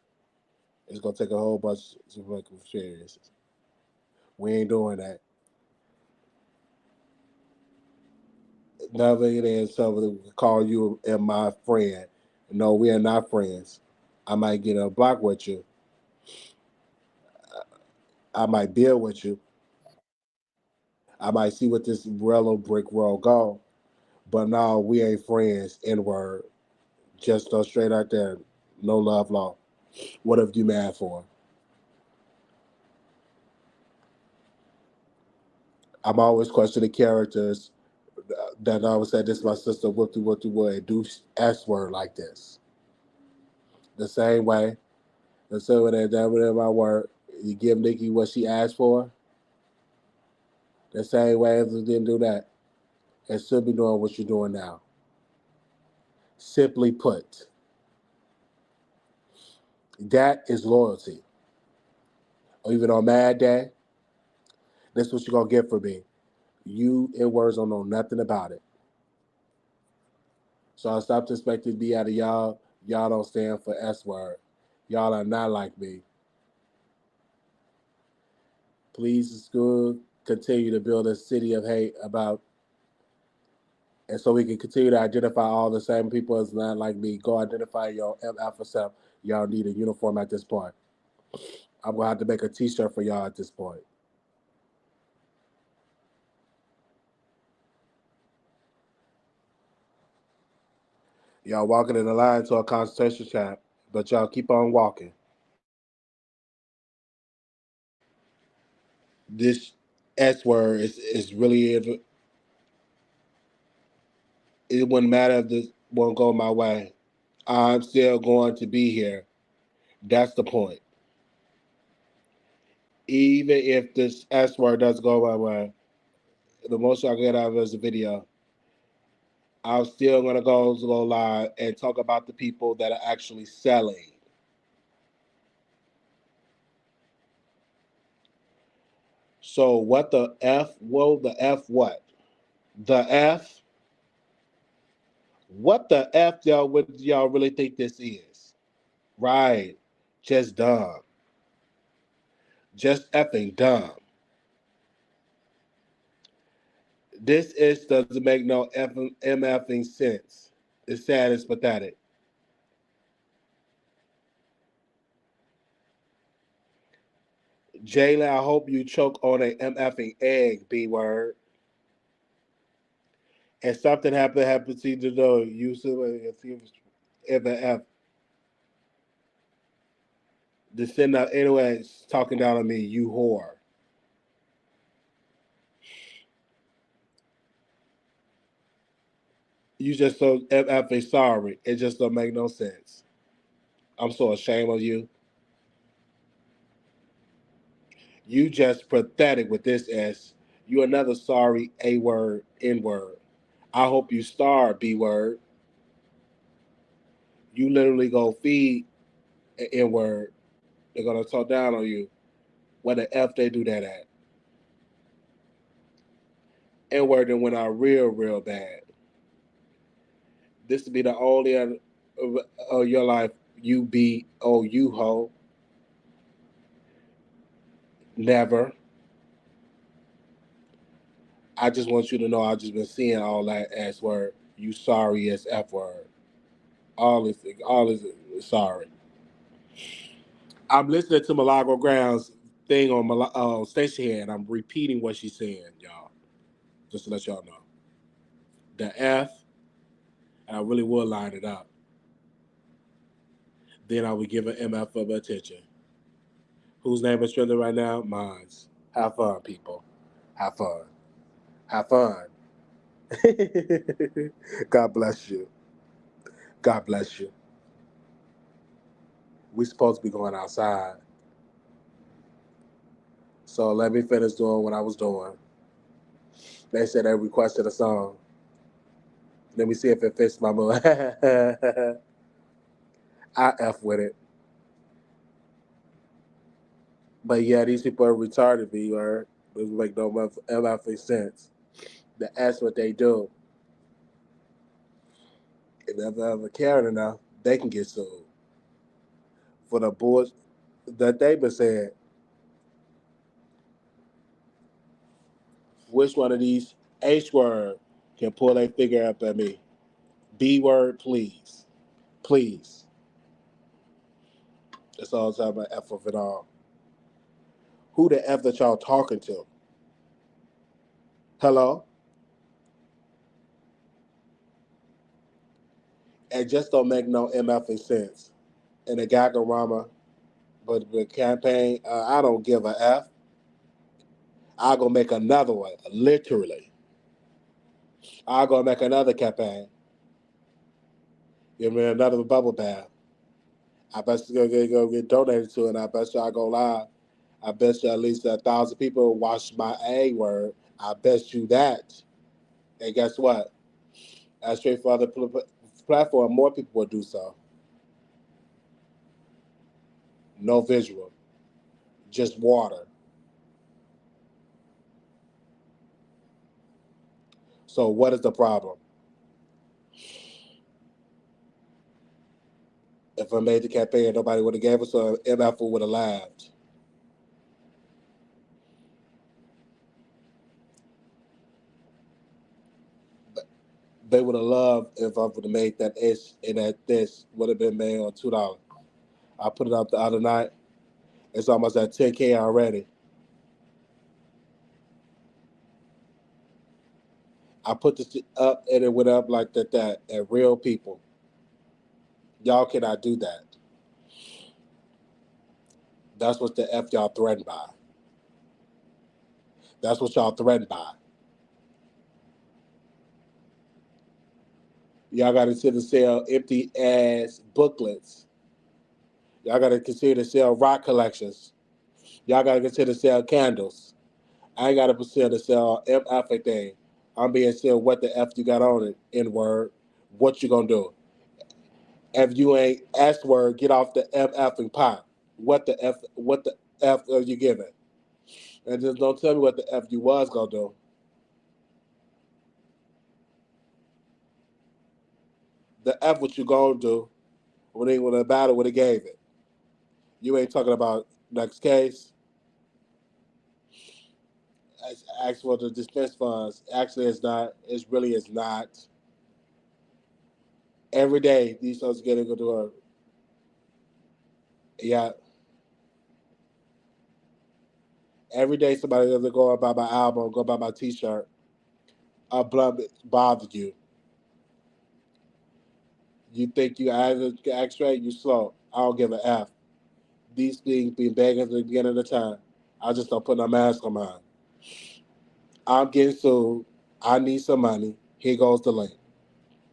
It's gonna take a whole bunch of experiences. We ain't doing that. Never it is somebody call you and my friend. No, we are not friends. I might get a block with you. I might deal with you. I might see what this yellow brick road go. But no, we ain't friends. N word. Just go straight out there. No love law. What have you mad for? I'm always questioning characters that always say this is my sister whoop de wood and do S word like this. The same way. The same way that whatever my word, you give Nikki what she asked for. The same way as didn't do that. And still be doing what you're doing now. Simply put, that is loyalty. Or even on Mad Day, that's what you're gonna get from me. You in words don't know nothing about it. So I stopped expecting B out of y'all. Y'all don't stand for S word. Y'all are not like me. Please, school, continue to build a city of hate about, and so we can continue to identify all the same people as not like me. Go identify your MF self. Y'all need a uniform at this point. I'm gonna have to make a T-shirt for y'all at this point. Y'all walking in the line to a concentration camp, but y'all keep on walking. This S word is really it wouldn't matter if this won't go my way. I'm still going to be here. That's the point. Even if this S word does go my way, the most I get out of it is a video. I'm still gonna go live and talk about the people that are actually selling. So what the F? Whoa, the F what? The F? What the F y'all would y'all really think this is? Right. Just dumb. Just effing dumb. This is doesn't make no MFing sense. It's sad, it's pathetic. Jayla, I hope you choke on a MFing egg, B word. And something happened to you to know you if an F to send out anyways talking down on me, you whore. You just so MFing sorry. It just don't make no sense. I'm so ashamed of you. You just pathetic with this S. You another sorry A word, N word. I hope you starve, B word. You literally go feed an N word. They're gonna talk down on you. What the F they do that at? N word then went out real bad. This would be the only of your life you be oh you ho. Never. I just want you to know I just been seeing all that S word. You sorry as F word. All is sorry. I'm listening to Milagro Ground's thing on Station here, and I'm repeating what she's saying, y'all. Just to let y'all know. The F, and I really will line it up. Then I would give an MF of attention. Whose name is trending right now? Mine's. Have fun, people. Have fun. Have fun. God bless you. God bless you. We supposed to be going outside. So let me finish doing what I was doing. They said they requested a song. Let me see if it fits my mood. I F with it. But yeah, these people are retarded, B word. Doesn't make no MFing sense. That's what they do. If they ever caring enough, they can get sued. For the boys that they been saying, which one of these H word can pull their finger up at me? B word, please. Please. That's all I'm talking about F of it all. Who the F that y'all talking to? Hello? It just don't make no MFing sense. And the Gagarama, but the campaign, I don't give a F. I'll go make another one, literally. I'll go make another campaign. Give me another bubble bath. I bet you go get donated to it, and I bet you I go live. I bet you at least 1,000 people watch my A word. I bet you that. And guess what? As straight for other platform, more people will do so. No visual, just water. So what is the problem? If I made the campaign, nobody would have gave us a MF would have laughed. They would have loved if I would have made that ish and that this would have been made on $2. I put it up the other night. It's almost at 10K already. I put this up and it went up like that. And real people, y'all cannot do that. That's what the F y'all threatened by. That's what y'all threatened by. Y'all got to consider sell empty ass booklets. Y'all got to consider sell rock collections. Y'all got to consider sell candles. I ain't got to consider sell everything. I'm being still what the F you got on it, N word. What you gonna do? If you ain't S word, get off the effing pot. What the F are you giving? And just don't tell me what the F you was gonna do. The F what you gonna do when the battle would have gave it. You ain't talking about next case. Ask for the defense funds. Actually, it's not. It really is not. Every day these folks getting to her. Yeah. Every day somebody doesn't go buy my album, go buy my T-shirt. A blunt bothered you. You think you act straight, you slow. I don't give a F. These things been begging at the beginning of the time. I just don't put no mask on mine. I'm getting sued. I need some money. Here goes the link.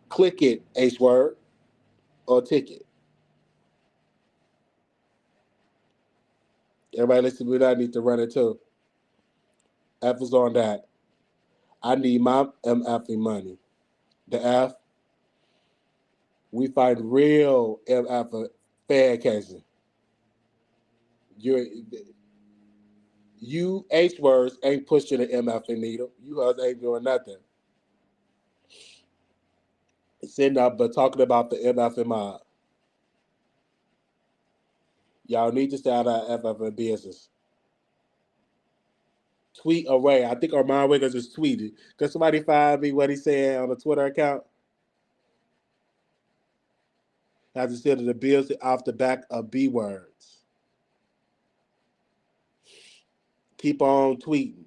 Click it, H word, or ticket. Everybody listen to me. I need to run it too. F is on that. I need my MFing money. The F, we find real MF fan cases. You H words ain't pushing the MFing needle. You guys ain't doing nothing. Sitting up but talking about the MFing mob. Y'all need to stay out of FFM business. Tweet away. I think Armon Wiggins just tweeted. Can somebody find me what he said on the Twitter account? Has instead of the bills off the back of B words. Keep on tweeting.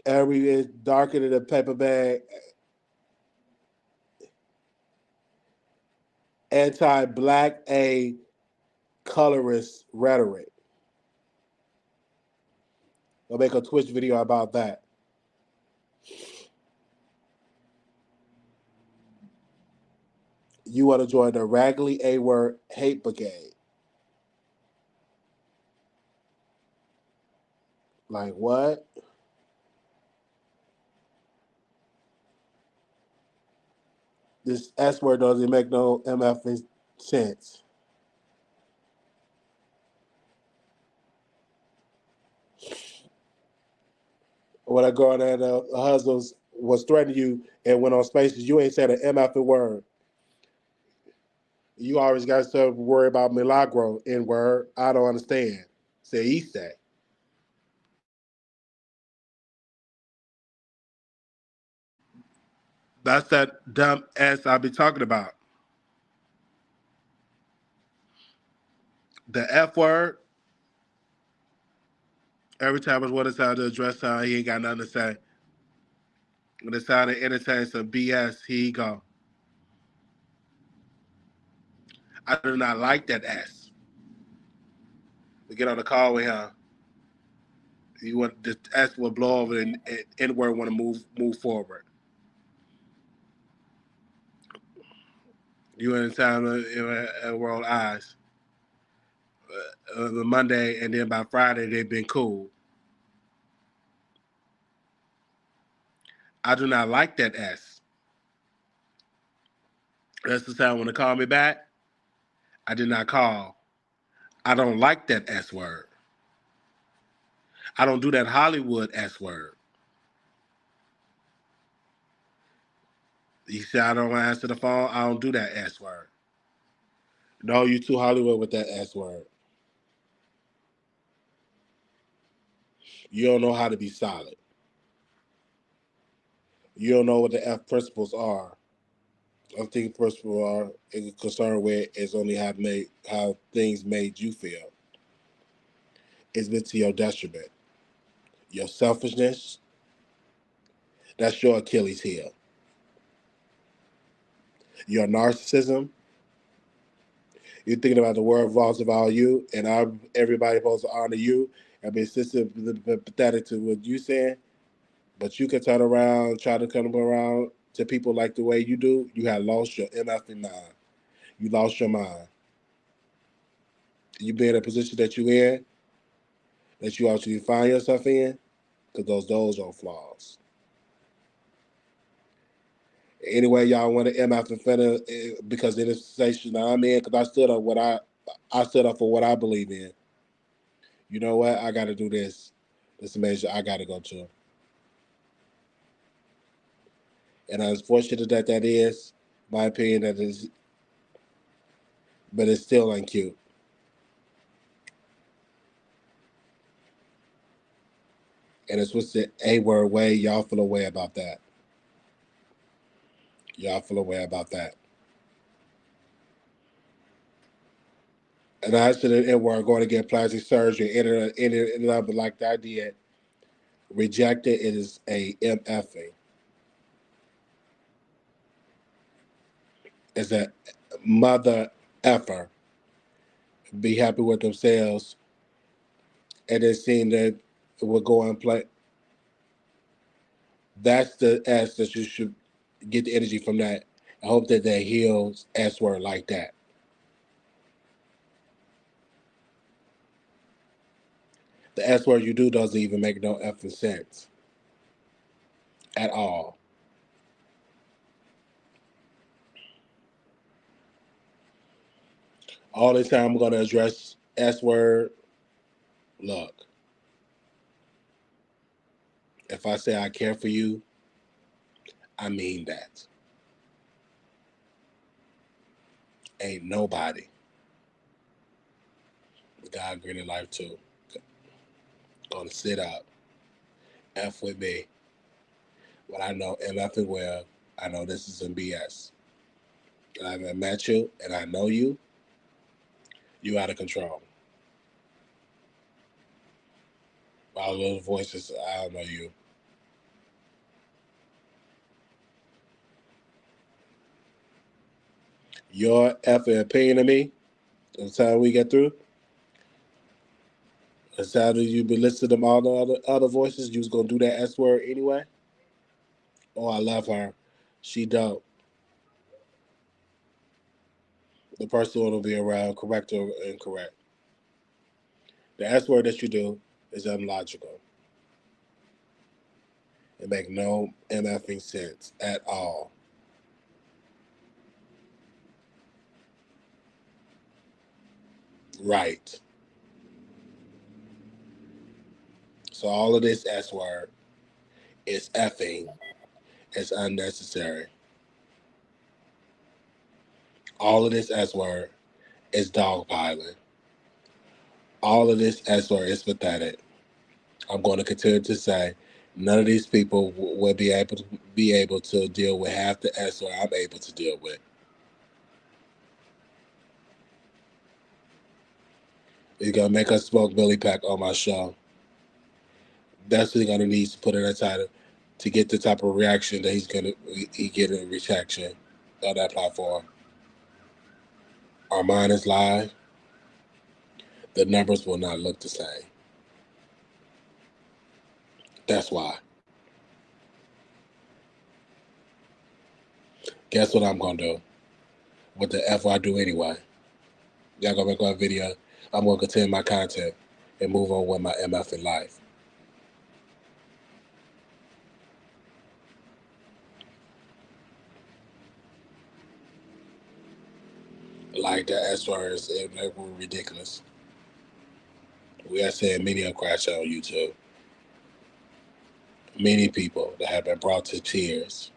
Every is darker than a paper bag. Anti-black A colorist rhetoric. I'll make a Twitch video about that. You want to join the Raggedy A-word hate brigade. Like what? This S word doesn't make no MF sense. When I go on that husband was threatening you and went on spaces, you ain't said an MF word. You always got to worry about Milagro in word. I don't understand. Say he say. That's that dumb ass I be talking about. The F word. Every time it's what it's time to address time, he ain't got nothing to say. When it's time to entertain some BS, he go. I do not like that S. To get on the call with him, you want the S will blow over and N word want to move forward. You in time in world eyes. Monday and then by Friday they've been cool. I do not like that S. That's the time when they call me back. I did not call. I don't like that S word. I don't do that Hollywood S word. You say I don't answer the phone. I don't do that S word. No, you too Hollywood with that S word. You don't know how to be solid. You don't know what the F principles are. I think principles are concerned with is only how things made you feel. It's been to your detriment. Your selfishness, that's your Achilles heel. Your narcissism, you're thinking about the world revolves about you, and everybody supposed to honor you and be pathetic to what you saying. But you can turn around, try to come around to people like the way you do. You have lost your MF mind. You lost your mind. You be in a position that you in, that you actually find yourself in, because those are flaws. Anyway, y'all want to MF and finna because in this station I'm in, because I stood up for what I believe in. You know what? I got to do this. This measure I got to go to. And as fortunate that is, my opinion that is, but it still ain't cute. And it's what's the A word way. Y'all feel away about that. Y'all feel away about that. And I said it were going to get plastic surgery. Ended up like that I did. Rejected. It is a MFing. It's a mother effer. Be happy with themselves. And then seeing that it will go and play. That's the S that you should get the energy from that. I hope that heals S word like that. The S word you do doesn't even make no effing sense at all. All this time I'm going to address S word. Look, if I say I care for you, I mean that. Ain't nobody. God green in life too. Gonna sit up, F with me. But I know MF well, I know this is some BS. I haven't met you and I know you out of control. All those voices, I don't know you. Your effing opinion of me By the time we get through, by the time you been listening to all the other voices, you was gonna do that S word anyway. Oh, I love her. She dope. The person will be around, correct or incorrect. The S word that you do is unlogical. It make no MFing sense at all. Right. So all of this S word is effing. It's unnecessary. All of this S word is dogpiling. All of this S word is pathetic. I'm going to continue to say none of these people will be able to deal with half the S word I'm able to deal with. He's gonna make us smoke Billy Pack on my show. That's what he's gonna need to put in that title to get the type of reaction that he get a reaction on that platform. Armon is live. The numbers will not look the same. That's why. Guess what I'm gonna do? What the F I do anyway? Y'all gonna make my video. I'm gonna continue my content and move on with my MF in life. Like that as far as it were ridiculous. We are seeing many crash on YouTube. Many people that have been brought to tears.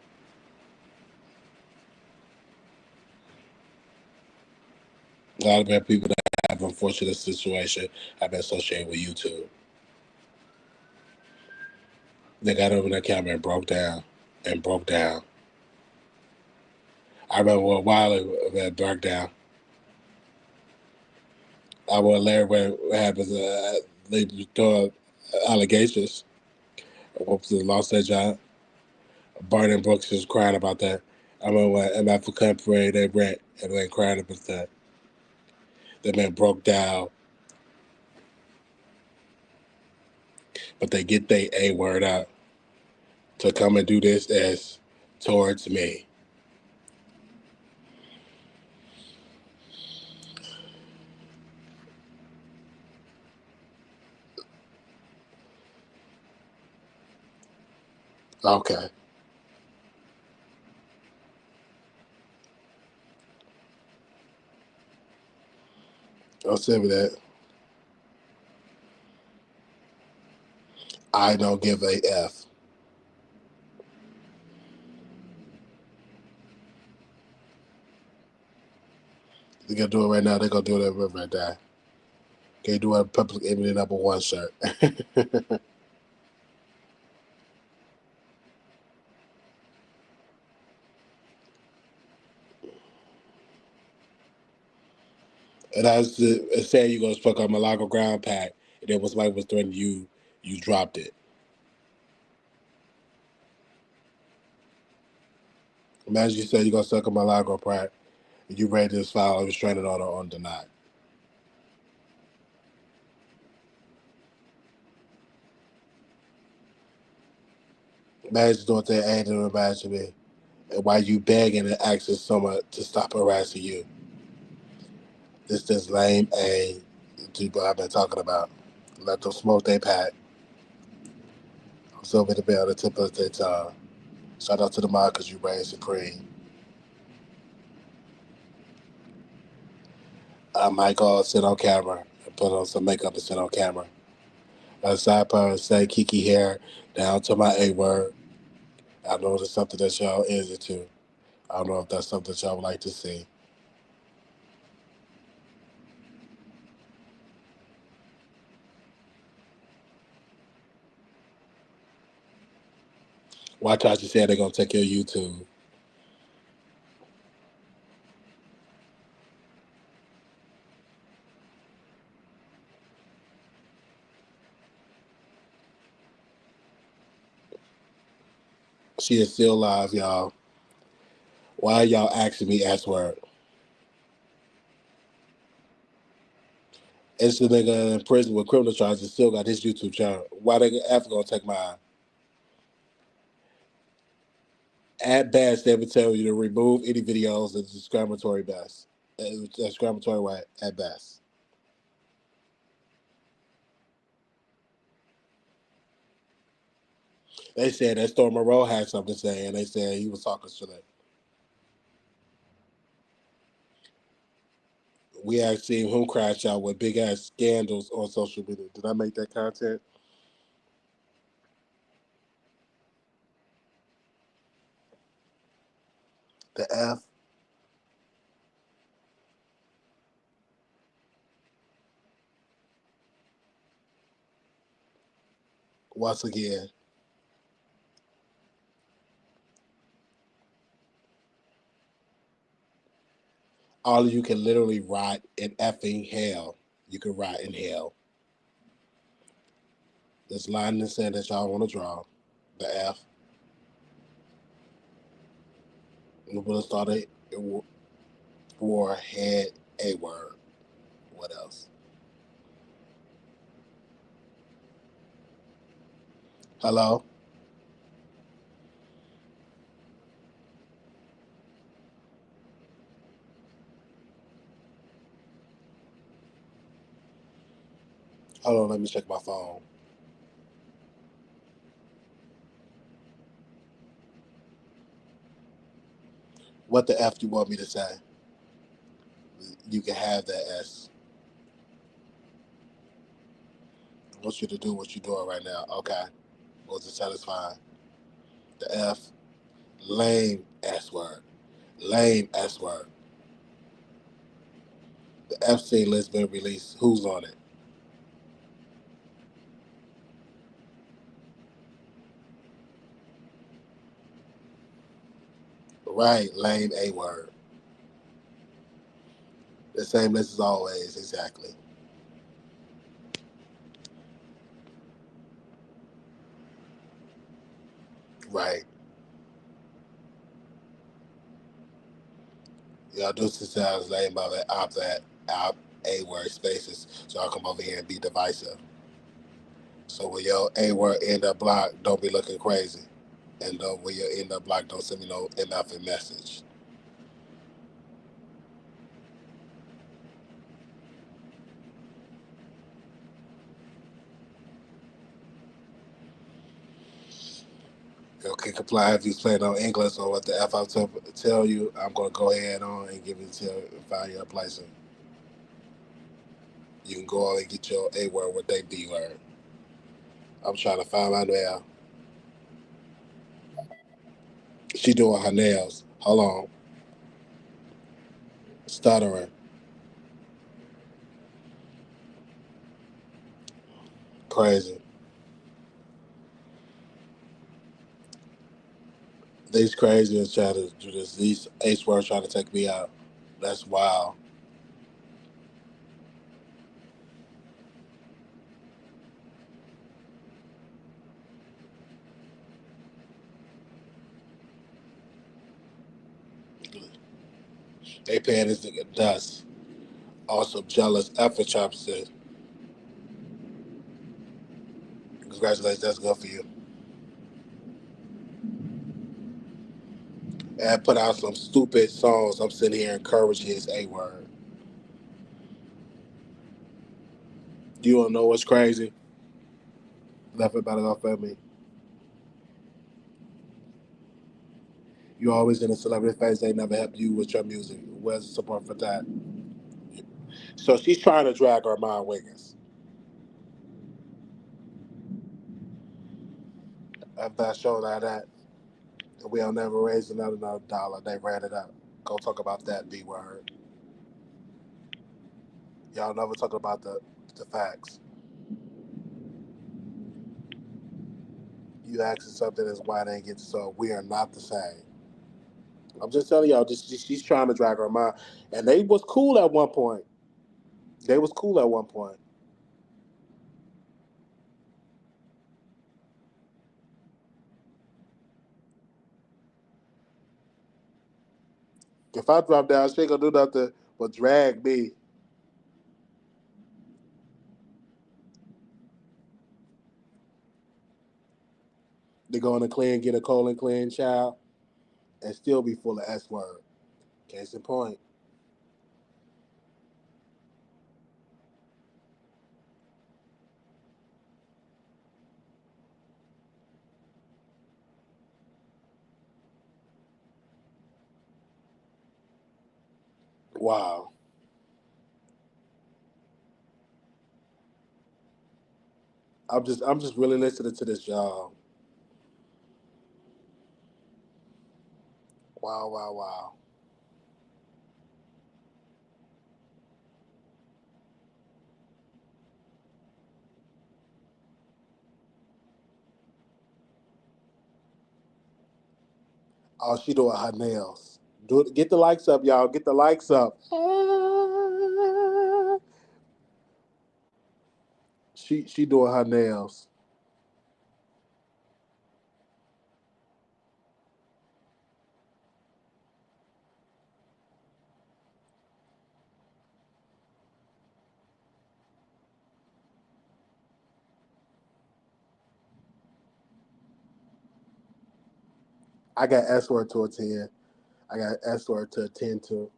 A lot of people that have unfortunate situation have been associated with YouTube. They got over their camera and broke down and broke down. I remember a while it broke down. I was Larry what happens. They throw allegations. Whoops, lost their job. Barney Brooks was crying about that. I remember when MF couldn't pay their rent and they crying about that. The man broke down, but they get their A word out to come and do this as towards me. Okay. I'll send me that. I don't give a F. They're gonna do it right now. They're gonna do it right now. Can't do it public enemy #1 shirt. And I was saying you're gonna spoke on Malaga ground pack, and then when somebody was threatening you, you dropped it. Imagine you said you're gonna suck a Malaga pack, and you ready to file a restraining order on denied. Imagine doing that ain't to imagine me. And why you begging and asking someone to stop harassing you. This lame A people I've been talking about. Let them smoke their pack. I'm so going to be on the tip of their tongue. Shout out to the mod because you reign supreme. I might go sit on camera and put on some makeup and sit on camera. Side part say Kiki hair down to my A word. I know it's something that y'all is into. I don't know if that's something that y'all would like to see. Watch out, you said they're gonna take your YouTube. She is still live, y'all. Why y'all asking me S word? It's the nigga in prison with criminal charges still got his YouTube channel. Why they after gonna take mine? At best, they would tell you to remove any videos that's discriminatory best. Discriminatory way at best. They said that Storm Monroe had something to say, and they said he was talking shit. We have seen him crash out with big ass scandals on social media. Did I make that content? The F. Once again, all of you can literally rot in effing hell. You can rot in hell. This line in the sand that y'all want to draw, the F. We're going to start a war, head, a word. What else? Hello? Hold on, let me check my phone. What the F do you want me to say? You can have that S. I want you to do what you're doing right now. Okay. Was it satisfying? The F. Lame S word. Lame S word. The FC list been released. Who's on it? Right. Lame A word. The same list as always. Exactly. Right. Y'all do sounds lame by that op A word spaces. So I'll come over here and be divisive. So when your A word end up blocked, don't be looking crazy. And when you end up blocked, don't send me no MF message. Okay, comply if you playing on English or what the F I tell you. I'm gonna go ahead on and give you find your placement. You can go on and get your A word with they B word. I'm trying to find my nail. She doing her nails. Hold on. Stuttering. Crazy. These crazy and trying to do this. These ace words trying to take me out. That's wild. They paying this nigga dust. Also jealous effort chop said. Congratulations, that's good for you. And put out some stupid songs. I'm sitting here encouraging his A word. You don't know what's crazy? Left it better off at me. You always in a celebrity face. They never help you with your music. Where's the support for that? So she's trying to drag Armon Wiggins. If that show like that, we'll never raise another dollar. They ran it up. Go talk about that B word. Y'all never talk about the facts. You asking something is why they get so we are not the same. I'm just telling y'all, she's trying to drag her mind, and they was cool at one point. They was cool at one point. If I drop down, she ain't gonna do nothing but drag me. to go in the clean, get a colon clean child, and still be full of S word. Case in point. Wow. I'm just really listening to this, y'all. Wow, wow, wow. Oh, she doing her nails. Get the likes up, y'all. Get the likes up. She doing her nails. I got S word to attend. I got S word to attend to.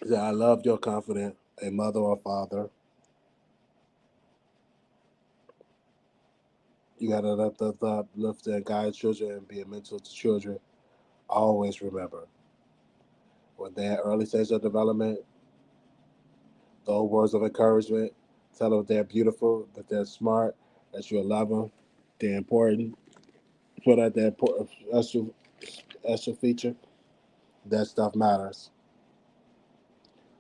Yeah, I love your confidence, a mother or father. You gotta lift and guide children and be a mentor to children. Always remember, when they're at early stage of development, those words of encouragement, tell them they're beautiful, that they're smart, that you love them, they're important. Put out that extra feature. That stuff matters.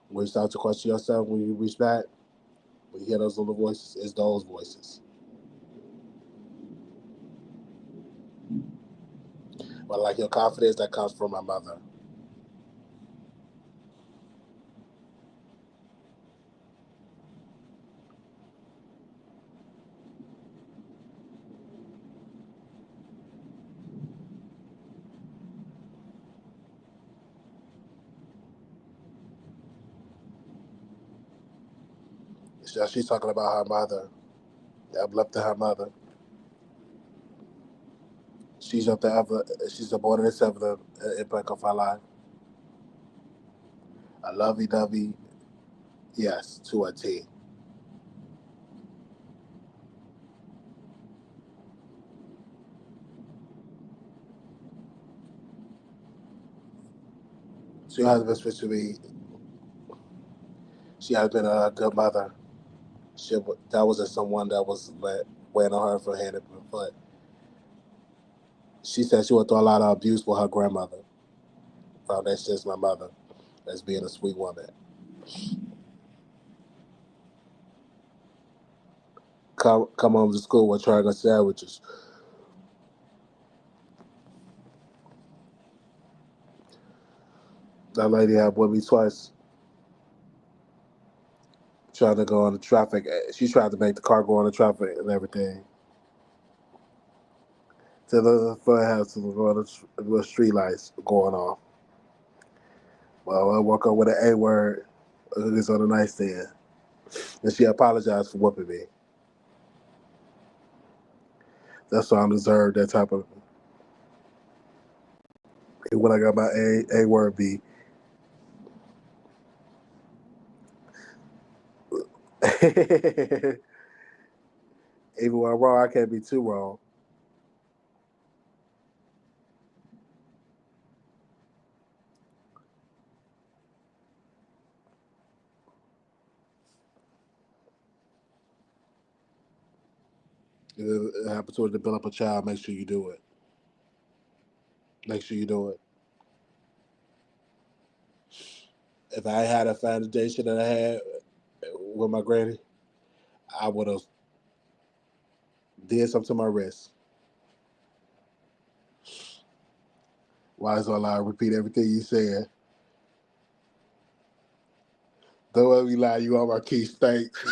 When you start to question yourself, when you reach back, when you hear those little voices, it's those voices. But like your confidence, that comes from my mother. She's talking about her mother. Uplifting her mother. She's up the ever. She's the born this ever impact of her life. A lovey dovey, yes, to a T. She has been supposed to be. She has been a good mother. That wasn't someone that was waiting on her for hand and foot. She said she went through a lot of abuse with her grandmother. Found that's just my mother as being a sweet woman. Come home to school with trying sandwiches. That lady had with me twice trying to go on the traffic. She tried to make the car go on the traffic and everything. To the front house to go on the street lights going off. Well, I woke up with an A word. It's on the nightstand. And she apologized for whooping me. That's why I deserve that type of. When I got my A word B. Even when I'm wrong, I can't be too wrong. If it happens to develop a child, make sure you do it. Make sure you do it. If I had a foundation that I had with my granny, I would have did something to my wrist. Why is all I repeat everything you said? Don't let me lie, you on my key stakes.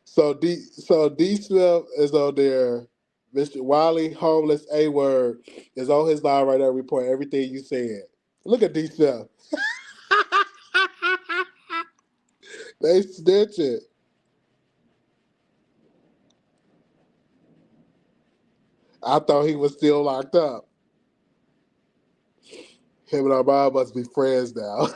So D Smith is on there. Mr. Wiley, homeless A word, is on his line right now reporting everything you said. Look at these stuff. They snitching. I thought he was still locked up. Him and our mom must be friends now.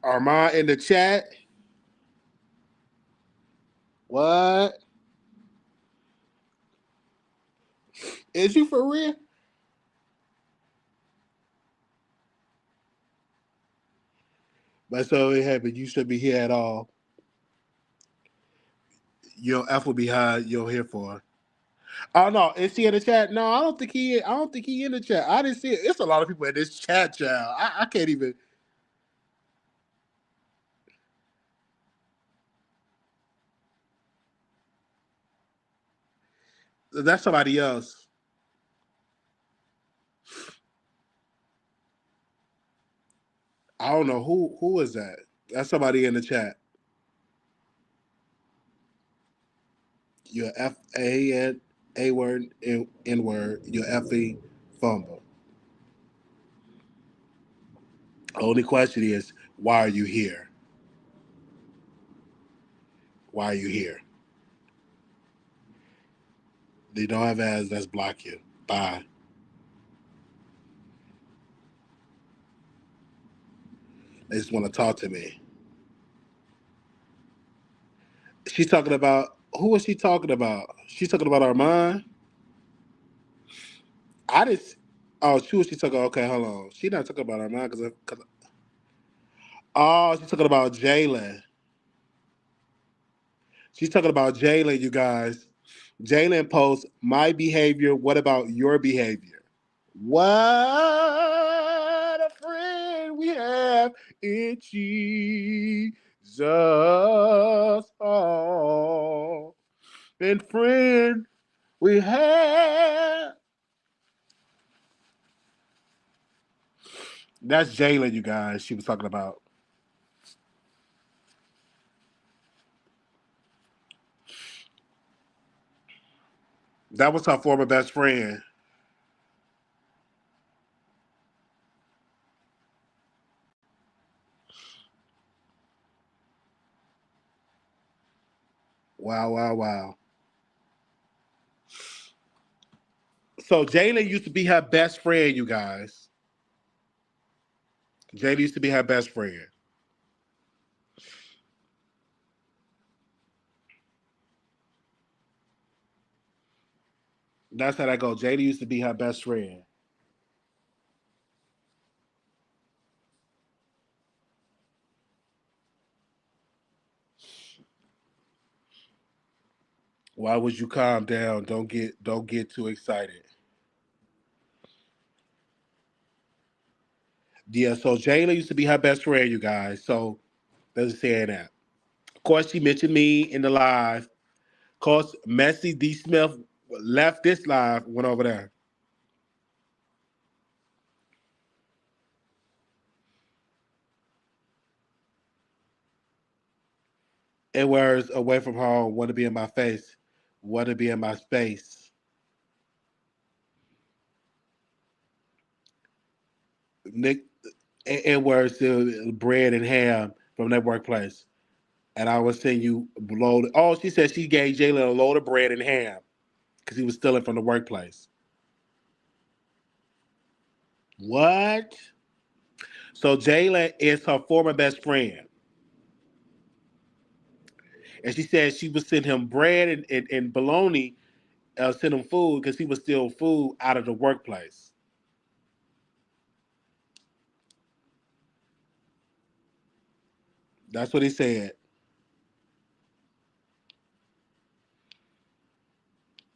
Armon in the chat. What? Is you for real? But so it happened. You should be here at all. Your F will be high. You're here for. Oh no, is he in the chat? No, I don't think he. I don't think he in the chat. I didn't see it. It's a lot of people in this chat, child. I can't even. That's somebody else. I don't know who is that. That's somebody in the chat. Your F A word N word. Your effing fumble. Only question is, why are you here? Why are you here? They don't have ads. Let's block you. Bye. They just want to talk to me. She's talking about who is she talking about? She's talking about Armand. I just. Oh, she was she talking? Okay, hold on. She not talking about Armand because. Oh, she's talking about Jalen. She's talking about Jalen. You guys. Jalen posts my behavior. What about your behavior? What a friend we have in Jesus. Oh, and friend we have. That's Jalen, you guys. She was talking about. That was her former best friend. Wow, wow, wow. So Jalen used to be her best friend, you guys. Jalen used to be her best friend. That's how that goes. Jalen used to be her best friend. Why would you calm down? Don't get too excited. Yeah, so Jayla used to be her best friend, you guys. So let's say that. Of course, she mentioned me in the live. Of course, Messy D. Smith left this live, went over there. It was away from home, want to be in my face, want to be in my space. Nick, it was bread and ham from that workplace. And I was saying you load. Oh, she said she gave Jalen a load of bread and ham because he was stealing from the workplace. What? So Jalen is her former best friend. And she said she would send him bread and bologna, send him food because he would steal food out of the workplace. That's what he said.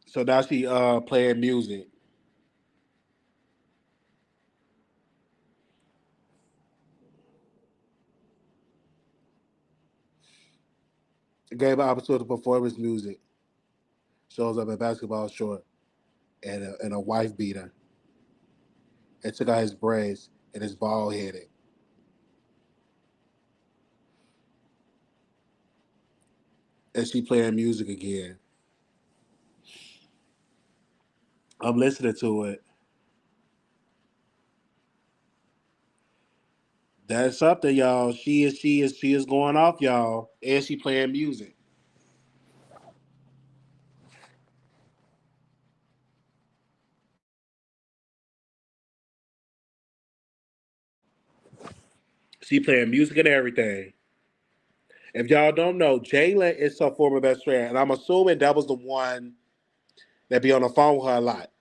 So now she playing music. Gave an opportunity to perform his music. Shows up in basketball short and a wife beater. And took out his braids and his bald headed. And she playing music again. I'm listening to it. That's something, y'all. She is going off, y'all. And she playing music. She playing music and everything. If y'all don't know, Jalen is her former best friend, and I'm assuming that was the one that be on the phone with her a lot,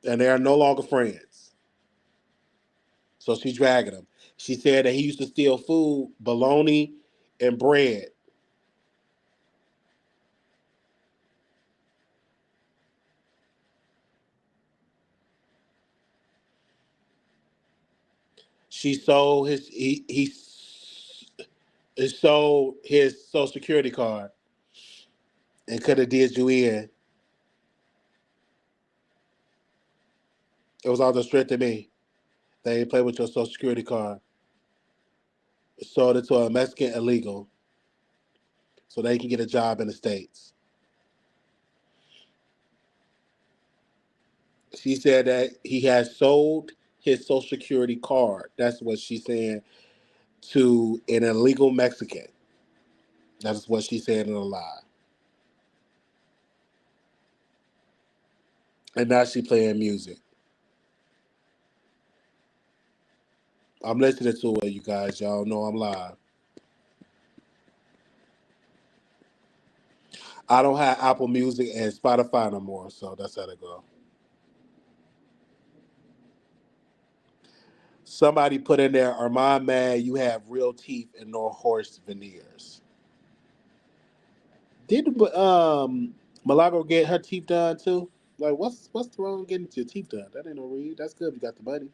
and they are no longer friends. So she's dragging him. She said that he used to steal food, bologna, and bread. She sold he sold his social security card and could have did you in. It was all the strength to me. They ain't play with your social security card. Sold it to a Mexican illegal so they can get a job in the States. She said that he has sold his social security card. That's what she's saying to an illegal Mexican. That's what she said in a lie. And now she playing music. I'm listening to it, you guys. Y'all know I'm live. I don't have Apple Music and Spotify no more, so that's how to go. Somebody put in there, Armon mad you have real teeth and no horse veneers. Did Milagro get her teeth done too? Like, what's the wrong with getting your teeth done? That ain't no read. That's good if you got the money.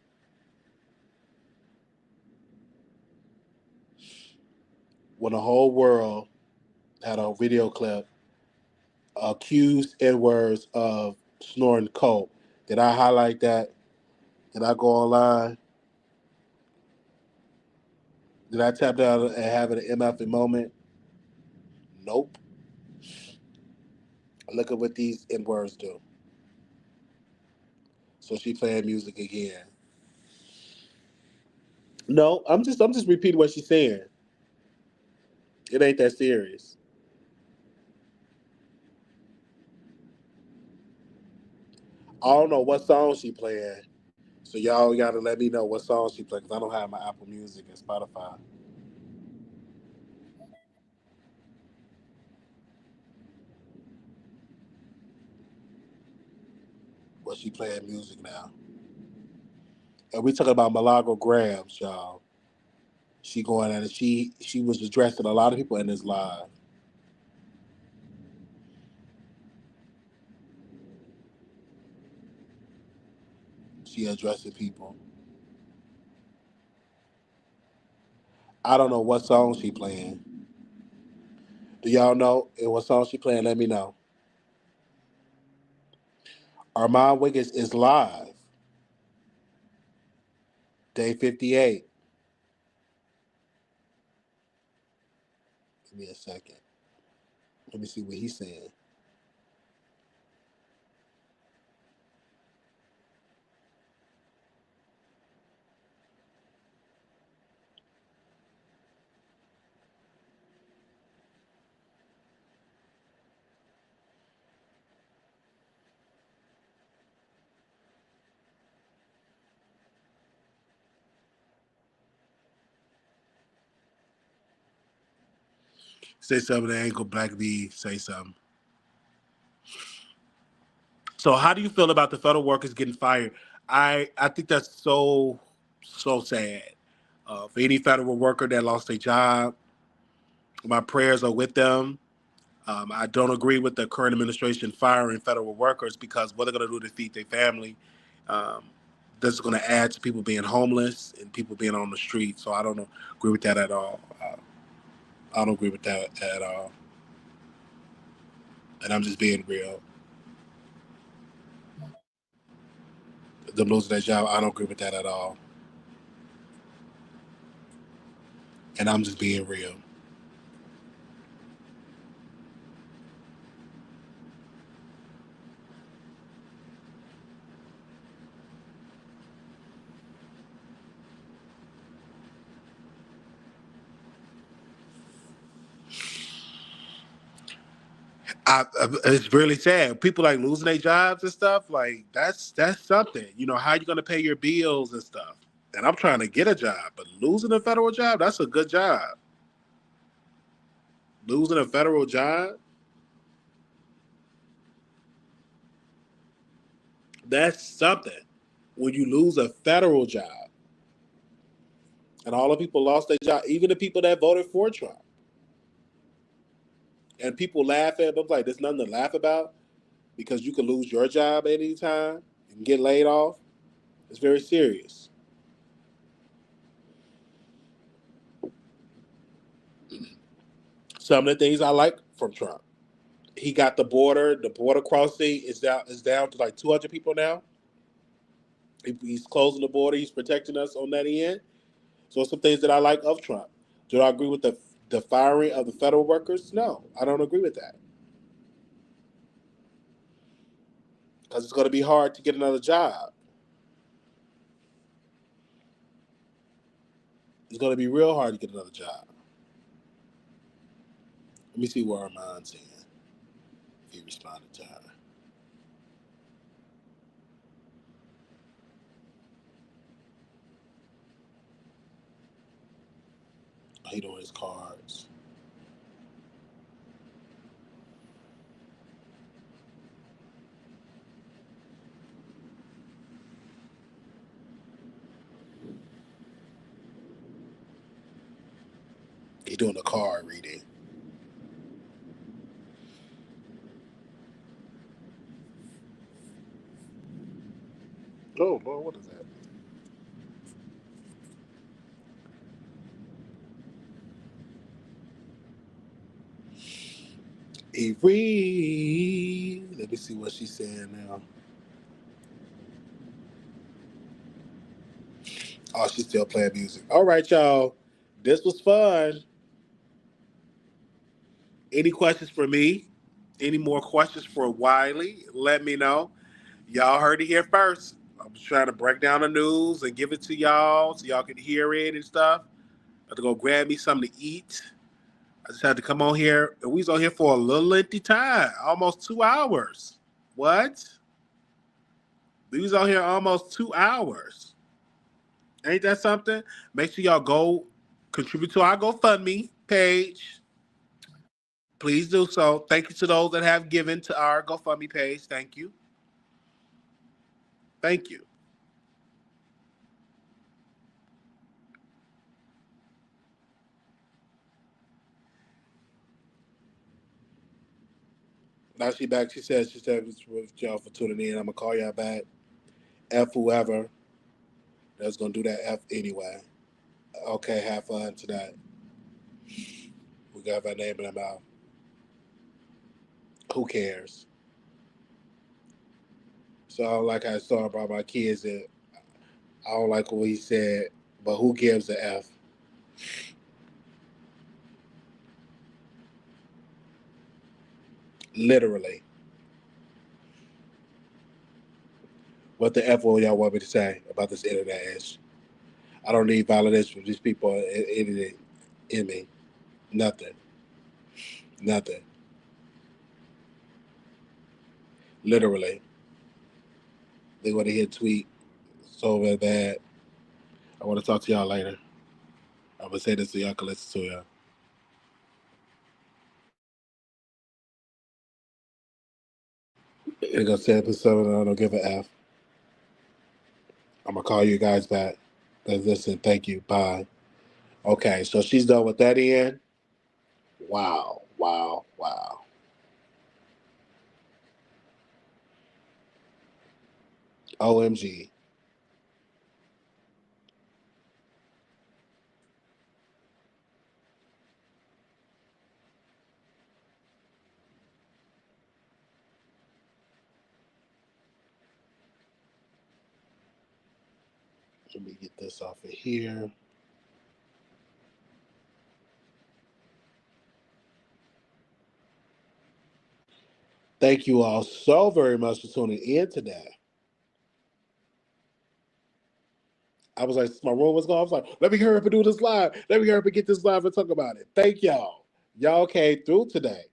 When the whole world had a video clip accused Edwards of snorting coke. Did I highlight that? Did I go online? Did I tap down and have an MF moment? Nope. Look at what these N words do. So she playing music again. No, I'm just repeating what she's saying. It ain't that serious. I don't know what song she playing. So y'all gotta let me know what song she playing because I don't have my Apple Music and Spotify. But she playing music now. And we talking about Milagro Grams, y'all. She going at it. She was addressing a lot of people in this live. She addressing people. I don't know what song she playing. Do y'all know? And what song she playing? Let me know. Armon Wiggins is live. Day 58. Give me a second. Let me see what he's saying. Say something that ain't go Black B. Say something. So how do you feel about the federal workers getting fired? I think that's so sad. For any federal worker that lost their job, my prayers are with them. I don't agree with the current administration firing federal workers because what they're going to do to feed their family. Um, this is going to add to people being homeless and people being on the street. So I don't agree with that at all. I don't agree with that at all. And I'm just being real. Them losing their job, I don't agree with that at all. And I'm just being real. It's really sad. People like losing their jobs and stuff. Like that's something. You know, how you gonna pay your bills and stuff. And I'm trying to get a job, but losing a federal job, that's a good job. Losing a federal job, that's something. When you lose a federal job, and all the people lost their job, even the people that voted for Trump, and people laugh at them like there's nothing to laugh about because you could lose your job at any time and get laid off. It's very serious. Some of the things I like from Trump. He got the border crossing is down to like 200 people now. He's closing the border. He's protecting us on that end. So some things that I like of Trump. Do I agree with the firing of the federal workers? No, I don't agree with that because it's going to be hard to get another job. It's going to be real hard to get another job. Let me see where Armon's in. If he responded to her. He doing his cards. He doing a card reading. Oh Lord, what is that? He read. Let me see what she's saying now. Oh, she's still playing music. All right, y'all. This was fun. Any questions for me? Any more questions for Wiley? Let me know. Y'all heard it here first. I'm just trying to break down the news and give it to y'all so y'all can hear it and stuff. I have to go grab me something to eat. I just had to come on here, and we was on here for a little lengthy time, almost 2 hours. What? We was on here almost 2 hours. Ain't that something? Make sure y'all go contribute to our GoFundMe page. Please do so. Thank you to those that have given to our GoFundMe page. Thank you. Thank you. Now she back. She said, with y'all for tuning in. I'm gonna call y'all back. F whoever that's gonna do that F anyway. Okay, have fun tonight. We got our name in our mouth. Who cares? So like I saw about my kids, and I don't like what he said, but who gives a F? Literally. What the F will y'all want me to say about this internet ish? I don't need validation from these people in me. Nothing. Nothing. Literally. They want to hear tweet so very bad. I want to talk to y'all later. I'm gonna say this so y'all can listen to y'all. They're gonna say episode and I don't give a F. I'm gonna call you guys back. Listen, thank you. Bye. Okay, so she's done with that end. Wow, wow, wow. OMG. Let me get this off of here. Thank you all so very much for tuning in today. I was like, my room was gone. I was like, let me hurry up and do this live. Let me hurry up and get this live and talk about it. Thank y'all. Y'all came through today.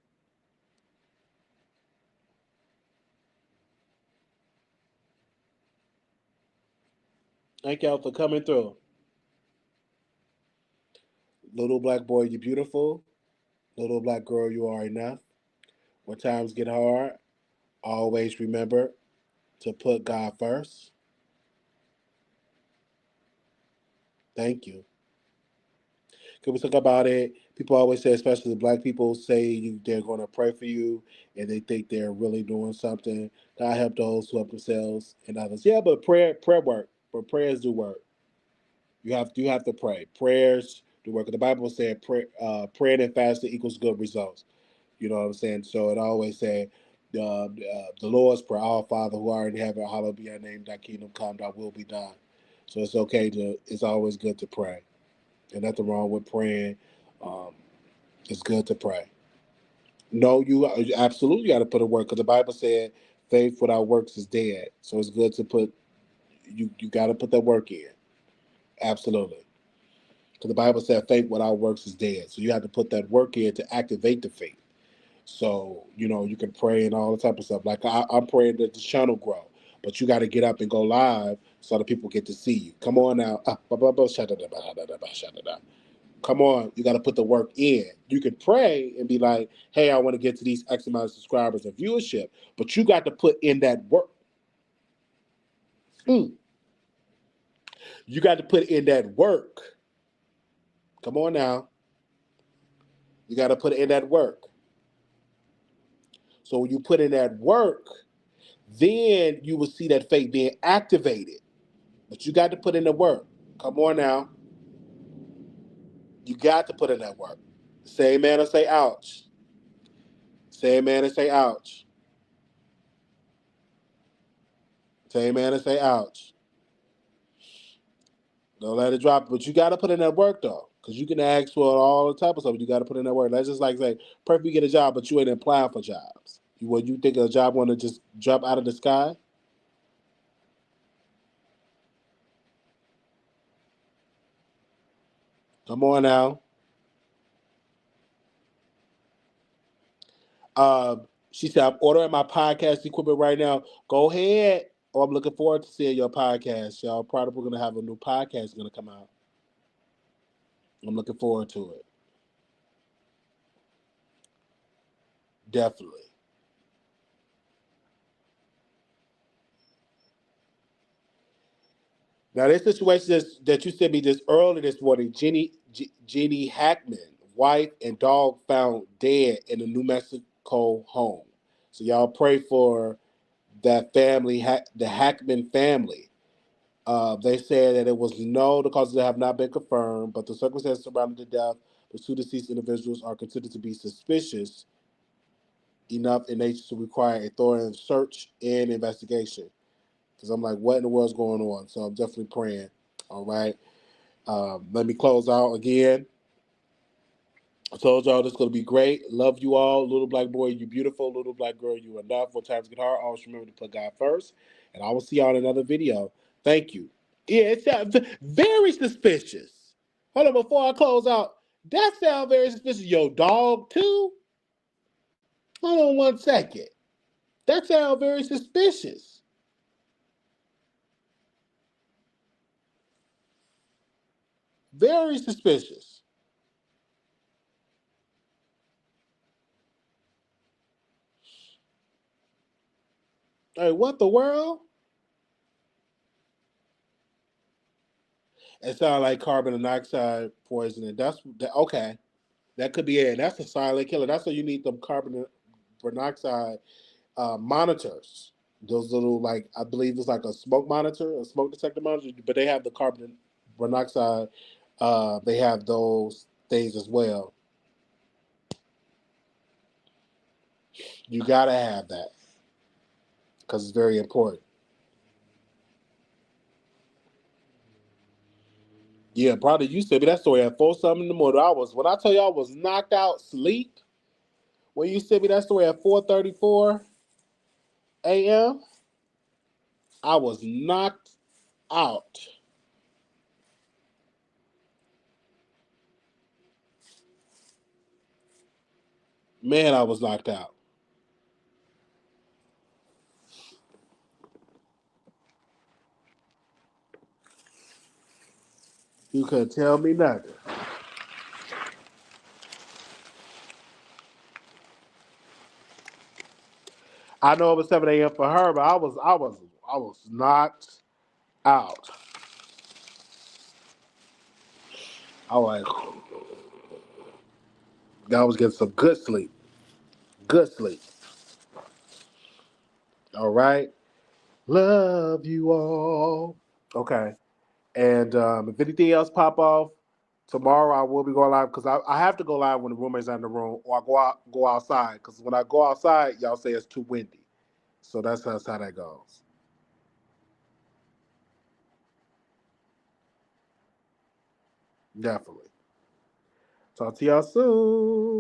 Thank y'all for coming through. Little black boy, you beautiful. Little black girl, you are enough. When times get hard, always remember to put God first. Thank you. Can we talk about it? People always say, especially the black people, say they're going to pray for you and they think they're really doing something. God help those who help themselves and others. Yeah, but prayer work. But prayers do work. You have to pray. Prayers do work. The Bible said praying and fasting equals good results. You know what I'm saying? So it always said, the Lord's Prayer, our Father who art in heaven, hallowed be your name, thy kingdom come, thy will be done. So it's always good to pray. And nothing wrong with praying. Um, it's good to pray. No, you absolutely got to put in work because the Bible said faith without works is dead. So it's good to put you got to put that work in. Absolutely. Because the Bible said faith without works is dead. So you have to put that work in to activate the faith. So, you can pray and all the type of stuff. Like I'm praying that the channel grow, but you got to get up and go live so the people get to see you. Come on now. Come on, you got to put the work in. You can pray and be like, hey, I want to get to these X amount of subscribers and viewership, but you got to put in that work. Mm. You got to put in that work. Come on now. You got to put in that work. So when you put in that work, then you will see that faith being activated. But you got to put in the work. Come on now. You got to put in that work. Say amen or say ouch. Say amen and say ouch. Say amen and say ouch. Don't let it drop. But you got to put in that work though. Because you can ask for all the type of stuff. But you got to put in that work. That's just like say, perfect, you get a job, but you ain't applying for jobs. You think a job want to just drop out of the sky? Come on now. She said, I'm ordering my podcast equipment right now. Go ahead. Oh, I'm looking forward to seeing your podcast, y'all. Probably we're going to have a new podcast going to come out. I'm looking forward to it. Definitely. Now, this situation that you sent me this early this morning, Jeannie Hackman, wife and dog found dead in a New Mexico home. So y'all pray for that family, the Hackman family. They said that the causes have not been confirmed, but the circumstances surrounding the death, the two deceased individuals are considered to be suspicious enough in nature to require a thorough search and investigation. Because I'm like, what in the world's going on? So I'm definitely praying. All right. Let me close out again. I told y'all this is going to be great. Love you all. Little black boy, you beautiful. Little black girl, you enough. When times get hard, always remember to put God first. And I will see y'all in another video. Thank you. Yeah, it sounds very suspicious. Hold on, before I close out, that sounds very suspicious. Yo, dog, too? Hold on 1 second. That sounds very suspicious. Very suspicious. Hey, what the world? It sounds like carbon monoxide poisoning. Okay. That could be it. That's a silent killer. That's why you need them carbon monoxide monitors. Those little, like, I believe it's like a smoke monitor, a smoke detector monitor, but they have the carbon monoxide. They have those things as well. You gotta have that because it's very important. Yeah, probably you said me that story at 4 something in the morning. When I tell you I was knocked out sleep, when you sent me that story at 4:34 a.m., I was knocked out. Man, I was knocked out. You couldn't tell me nothing. I know it was 7 a.m. for her, but I was knocked out. I was like, I was getting some good sleep. Good sleep. All right. Love you all. Okay. And if anything else pop off tomorrow, I will be going live because I have to go live when the roommates are in the room, or I go outside because when I go outside, y'all say it's too windy. So that's how that goes. Definitely. Talk to y'all soon.